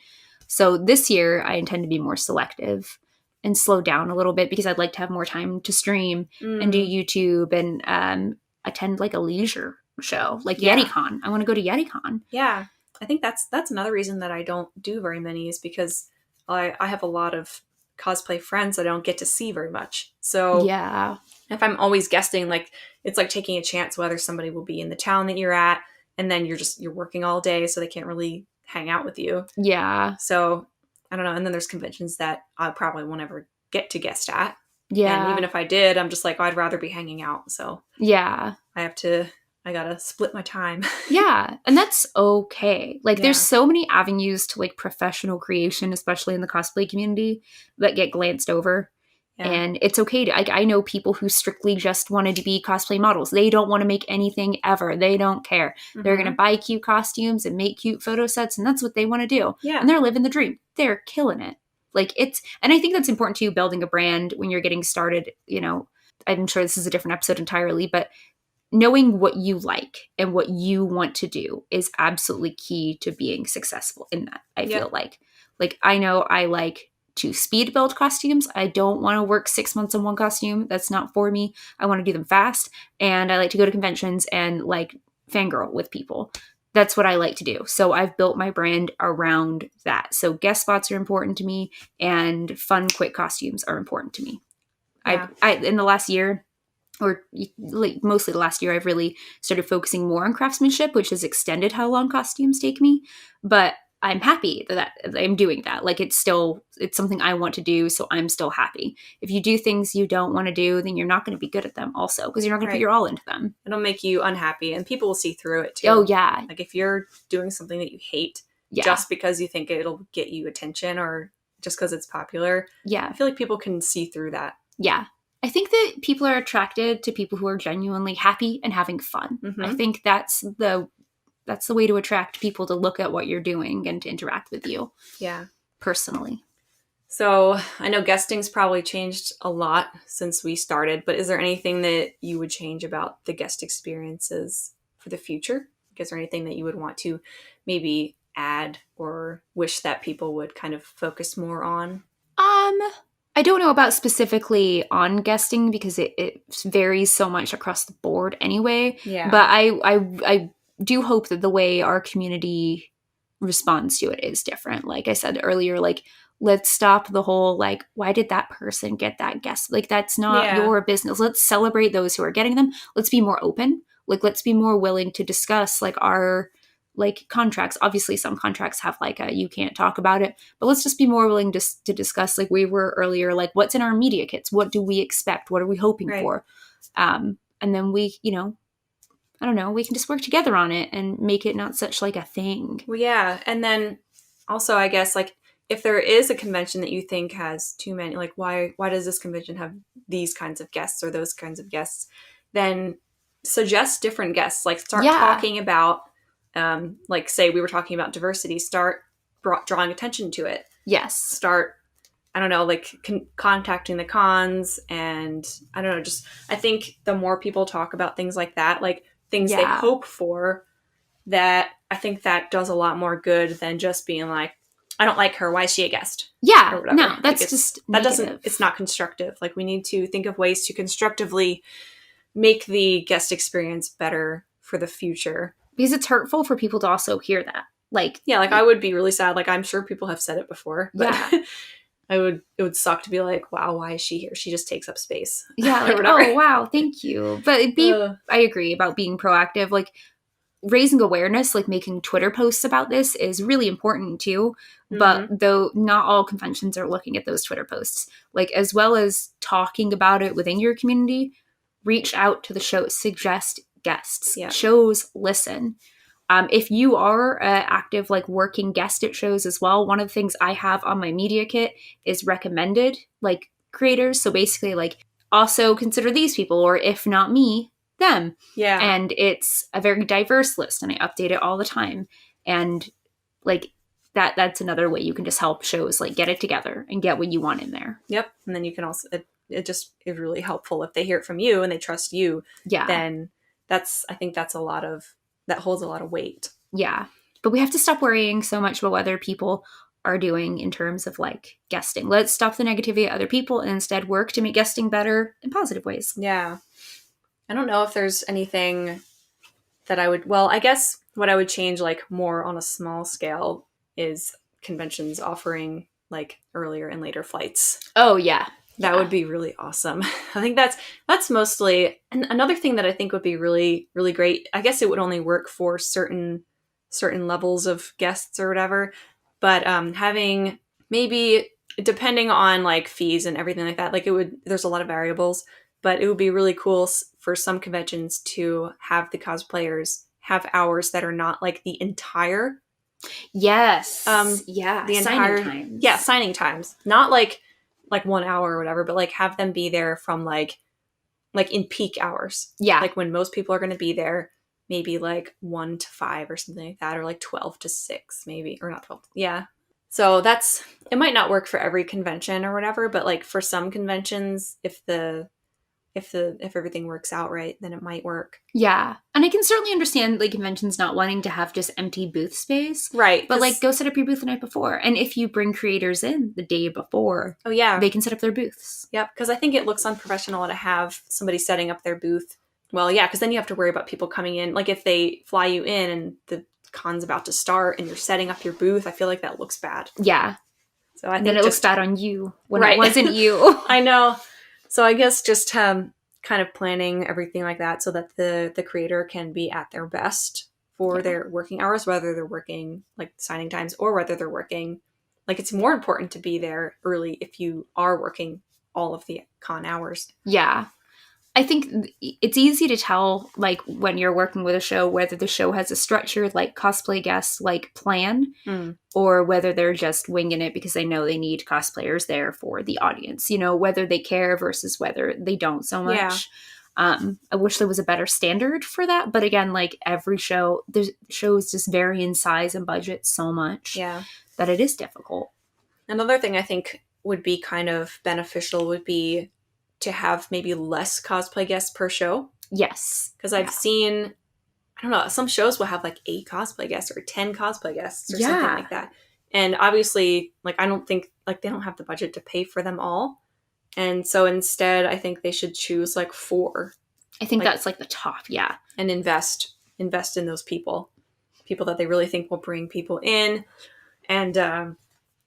So this year I intend to be more selective and slow down a little bit, because I'd like to have more time to stream and do YouTube and attend, like, a leisure show, like YetiCon. I want to go to YetiCon. Yeah. I think that's another reason that I don't do very many, is because I have a lot of cosplay friends that I don't get to see very much. So Yeah. if I'm always guesting, like, it's like taking a chance whether somebody will be in the town that you're at, and then you're working all day, so they can't really hang out with you. Yeah. So I don't know. And then there's conventions that I probably won't ever get to guest at. Yeah. And even if I did, I'm just like, oh, I'd rather be hanging out. So yeah. I gotta split my time. Yeah. And that's okay. Like, Yeah. there's so many avenues to like professional creation, especially in the cosplay community, that get glanced over. Yeah. And it's okay to, like, I know people who strictly just wanted to be cosplay models. They don't want to make anything ever. They don't care. They're going to buy cute costumes and make cute photo sets, and that's what they want to do. Yeah. And they're living the dream. They're killing it. Like, and I think that's important too, building a brand when you're getting started. You know, I'm sure this is a different episode entirely, but knowing what you like and what you want to do is absolutely key to being successful in that. I feel like I know I like to speed build costumes. I don't want to work 6 months on one costume. That's not for me. I want to do them fast. And I like to go to conventions and like fangirl with people. That's what I like to do. So I've built my brand around that. So guest spots are important to me, and fun, quick costumes are important to me. Yeah. I in the last year, or like mostly the last year, I've really started focusing more on craftsmanship, which has extended how long costumes take me. But I'm happy that I'm doing that. Like, it's something I want to do, so I'm still happy. If you do things you don't want to do, then you're not going to be good at them also, because you're not going to put your all into them. It'll make you unhappy, and people will see through it too. Oh, yeah. Like, if you're doing something that you hate just because you think it'll get you attention or just because it's popular, I feel like people can see through that. Yeah. I think that people are attracted to people who are genuinely happy and having fun. I think that's the way to attract people to look at what you're doing and to interact with you. Yeah. Personally. So I know guesting's probably changed a lot since we started, but is there anything that you would change about the guest experiences for the future? Is there anything that you would want to maybe add or wish that people would kind of focus more on? I don't know about specifically on guesting, because it varies so much across the board anyway. Yeah. But I do hope that the way our community responds to it is different. Like I said earlier, like, let's stop the whole, like, why did that person get that guest? Like, that's not your business. Let's celebrate those who are getting them. Let's be more open. Like, let's be more willing to discuss, like, our, like, contracts. Obviously, some contracts have, like, you can't talk about it. But let's just be more willing to discuss, like we were earlier, like, what's in our media kits? What do we expect? What are we hoping for? And then we, I don't know, we can just work together on it and make it not such, like, a thing. Well, yeah. And then also, I guess, like, if there is a convention that you think has too many, like, why does this convention have these kinds of guests or those kinds of guests? Then suggest different guests. Like, start talking about, like, say we were talking about diversity, start drawing attention to it. Yes. Start, I don't know, like, contacting the cons, and I don't know, just, I think the more people talk about things like that, like, things they hope for, that I think that does a lot more good than just being like, I don't like her, why is she a guest? Yeah, or whatever. No, that's like, just negative. It's not constructive. Like, we need to think of ways to constructively make the guest experience better for the future. Because it's hurtful for people to also hear that. Like, yeah, like, I would be really sad. Like, I'm sure people have said it before, but it would suck to be like, wow, why is she here? She just takes up space. Yeah, like, oh, wow, thank you. But I agree about being proactive. Like, raising awareness, like making Twitter posts about this is really important too. But though not all conventions are looking at those Twitter posts, like, as well as talking about it within your community, reach out to the show, suggest guests. Shows listen. If you are an active, like, working guest at shows as well, one of the things I have on my media kit is recommended, like, creators. So basically, like, also consider these people, or if not me, them. Yeah. And it's a very diverse list, and I update it all the time. And, like, that's another way you can just help shows, like, get it together and get what you want in there. Yep. And then you can also, it just is really helpful if they hear it from you and they trust you. Yeah. Then I think that holds a lot of weight. Yeah. But we have to stop worrying so much about what other people are doing in terms of, like, guesting. Let's stop the negativity of other people and instead work to make guesting better in positive ways. Yeah. I don't know if there's anything that I guess what I would change, like, more on a small scale is conventions offering like earlier and later flights. Oh, yeah. That would be really awesome. I think that's mostly, and another thing that I think would be really, really great. I guess it would only work for certain levels of guests or whatever, but having maybe, depending on like fees and everything like that, like there's a lot of variables, but it would be really cool for some conventions to have the cosplayers have hours that are not like the entire. Yes. The signing entire times. Yeah, signing times. Not like 1 hour or whatever, but like have them be there from like in peak hours. Yeah. Like when most people are going to be there, maybe like 1 to 5 or something like that, or like 12 to 6 maybe, or not 12. Yeah. So it might not work for every convention or whatever, but like for some conventions, if everything works out right, then it might work. Yeah. And I can certainly understand like conventions not wanting to have just empty booth space. Right. But like go set up your booth the night before. And if you bring creators in the day before, oh yeah, they can set up their booths. Yep. Because I think it looks unprofessional to have somebody setting up their booth. Well, yeah, because then you have to worry about people coming in. Like if they fly you in and the con's about to start and you're setting up your booth, I feel like that looks bad. Yeah. So I think then it looks bad on you when right. It wasn't you. I know. So I guess just kind of planning everything like that so that the creator can be at their best for their working hours, whether they're working like signing times or whether they're working. Like it's more important to be there early if you are working all of the con hours. Yeah. I think it's easy to tell, like, when you're working with a show, whether the show has a structured, like, cosplay guest, like, plan, or whether they're just winging it because they know they need cosplayers there for the audience. You know, whether they care versus whether they don't so much. Yeah. I wish there was a better standard for that. But again, like, every show, the shows just vary in size and budget so much that it is difficult. Another thing I think would be kind of beneficial would be to have maybe less cosplay guests per show. Yes. Because I've seen, I don't know, some shows will have like 8 cosplay guests or 10 cosplay guests or something like that. And obviously, like, I don't think, like, they don't have the budget to pay for them all. And so instead, I think they should choose like 4. I think that's like the top, and invest in those people that they really think will bring people in, and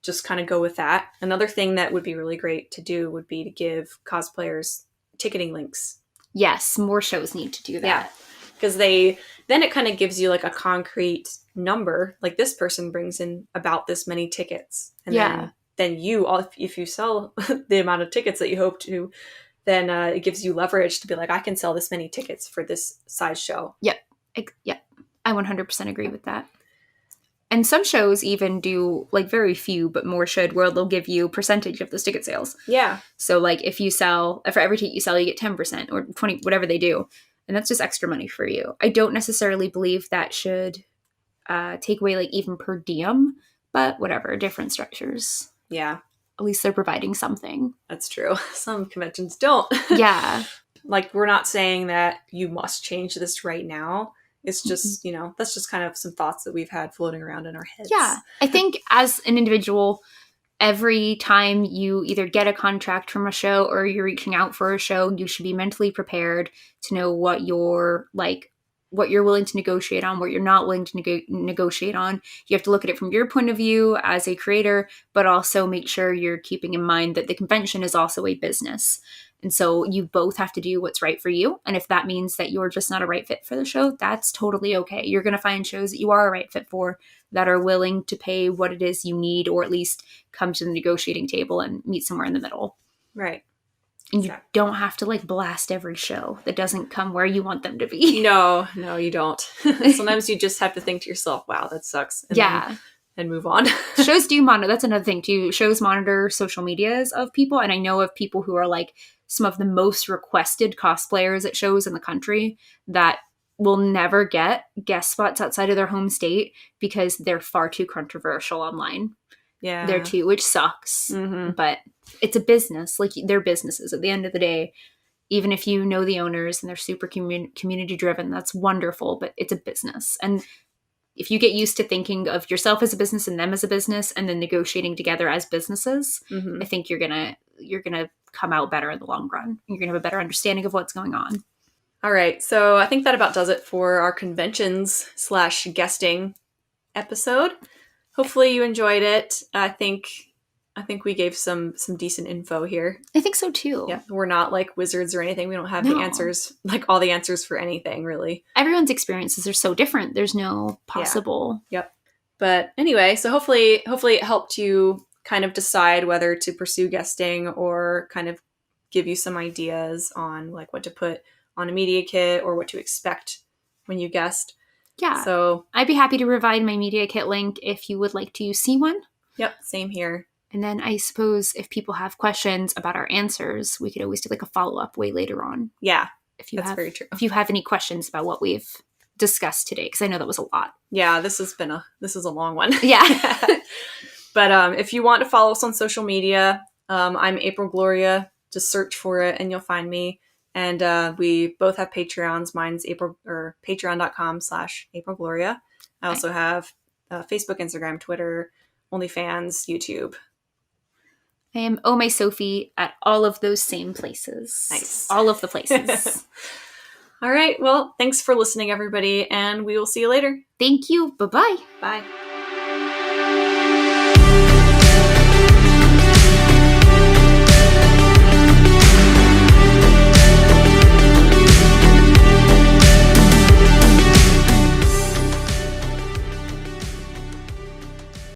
just kind of go with that. Another thing that would be really great to do would be to give cosplayers ticketing links. Yes, more shows need to do that. Yeah, because then it kind of gives you like a concrete number. Like this person brings in about this many tickets, and then you, if you sell the amount of tickets that you hope to, then it gives you leverage to be like, I can sell this many tickets for this size show. Yep. I 100% agree with that. And some shows even do, like, very few, but more should, where they'll give you percentage of those ticket sales. Yeah. So, like, for every ticket you sell, you get 10% or 20, whatever they do. And that's just extra money for you. I don't necessarily believe that should take away, like, even per diem, but whatever, different structures. Yeah. At least they're providing something. That's true. Some conventions don't. Yeah. Like, we're not saying that you must change this right now. It's just, that's just kind of some thoughts that we've had floating around in our heads. Yeah. I think as an individual, every time you either get a contract from a show or you're reaching out for a show, you should be mentally prepared to know what you're willing to negotiate on, what you're not willing to negotiate on. You have to look at it from your point of view as a creator, but also make sure you're keeping in mind that the convention is also a business. And so you both have to do what's right for you. And if that means that you're just not a right fit for the show, that's totally okay. You're going to find shows that you are a right fit for that are willing to pay what it is you need, or at least come to the negotiating table and meet somewhere in the middle. Right. And you don't have to, like, blast every show that doesn't come where you want them to be. No, you don't. Sometimes you just have to think to yourself, wow, that sucks. And move on. Shows do monitor. That's another thing too. Shows monitor social medias of people. And I know of people who are like some of the most requested cosplayers at shows in the country that will never get guest spots outside of their home state because they're far too controversial online. Yeah. There too, which sucks. Mm-hmm. But it's a business. Like, they're businesses at the end of the day. Even if you know the owners and they're super community driven, that's wonderful, but it's a business. And if you get used to thinking of yourself as a business and them as a business and then negotiating together as businesses, I think you're gonna come out better in the long run. You're gonna have a better understanding of what's going on. All right. So I think that about does it for our conventions/guesting episode. Hopefully you enjoyed it. I think I think we gave some decent info here. I think so too. Yeah, we're not like wizards or anything. We don't have No. the answers, like all the answers for anything, really. Everyone's experiences are so different. There's no possible. Yep. But anyway, so hopefully it helped you kind of decide whether to pursue guesting or kind of give you some ideas on like what to put on a media kit or what to expect when you guest. Yeah. So I'd be happy to provide my media kit link if you would like to see one. Yep, same here. And then I suppose if people have questions about our answers, we could always do like a follow-up way later on. Yeah, that's very true. If you have any questions about what we've discussed today, because I know that was a lot. Yeah, this is a long one. Yeah. But if you want to follow us on social media, I'm April Gloria. Just search for it and you'll find me. And we both have Patreons. Mine's patreon.com/April Gloria. I also have Facebook, Instagram, Twitter, OnlyFans, YouTube. I am Oh My Sophie at all of those same places. Nice. All of the places. All right. Well, thanks for listening, everybody, and we will see you later. Thank you. Bye-bye. Bye.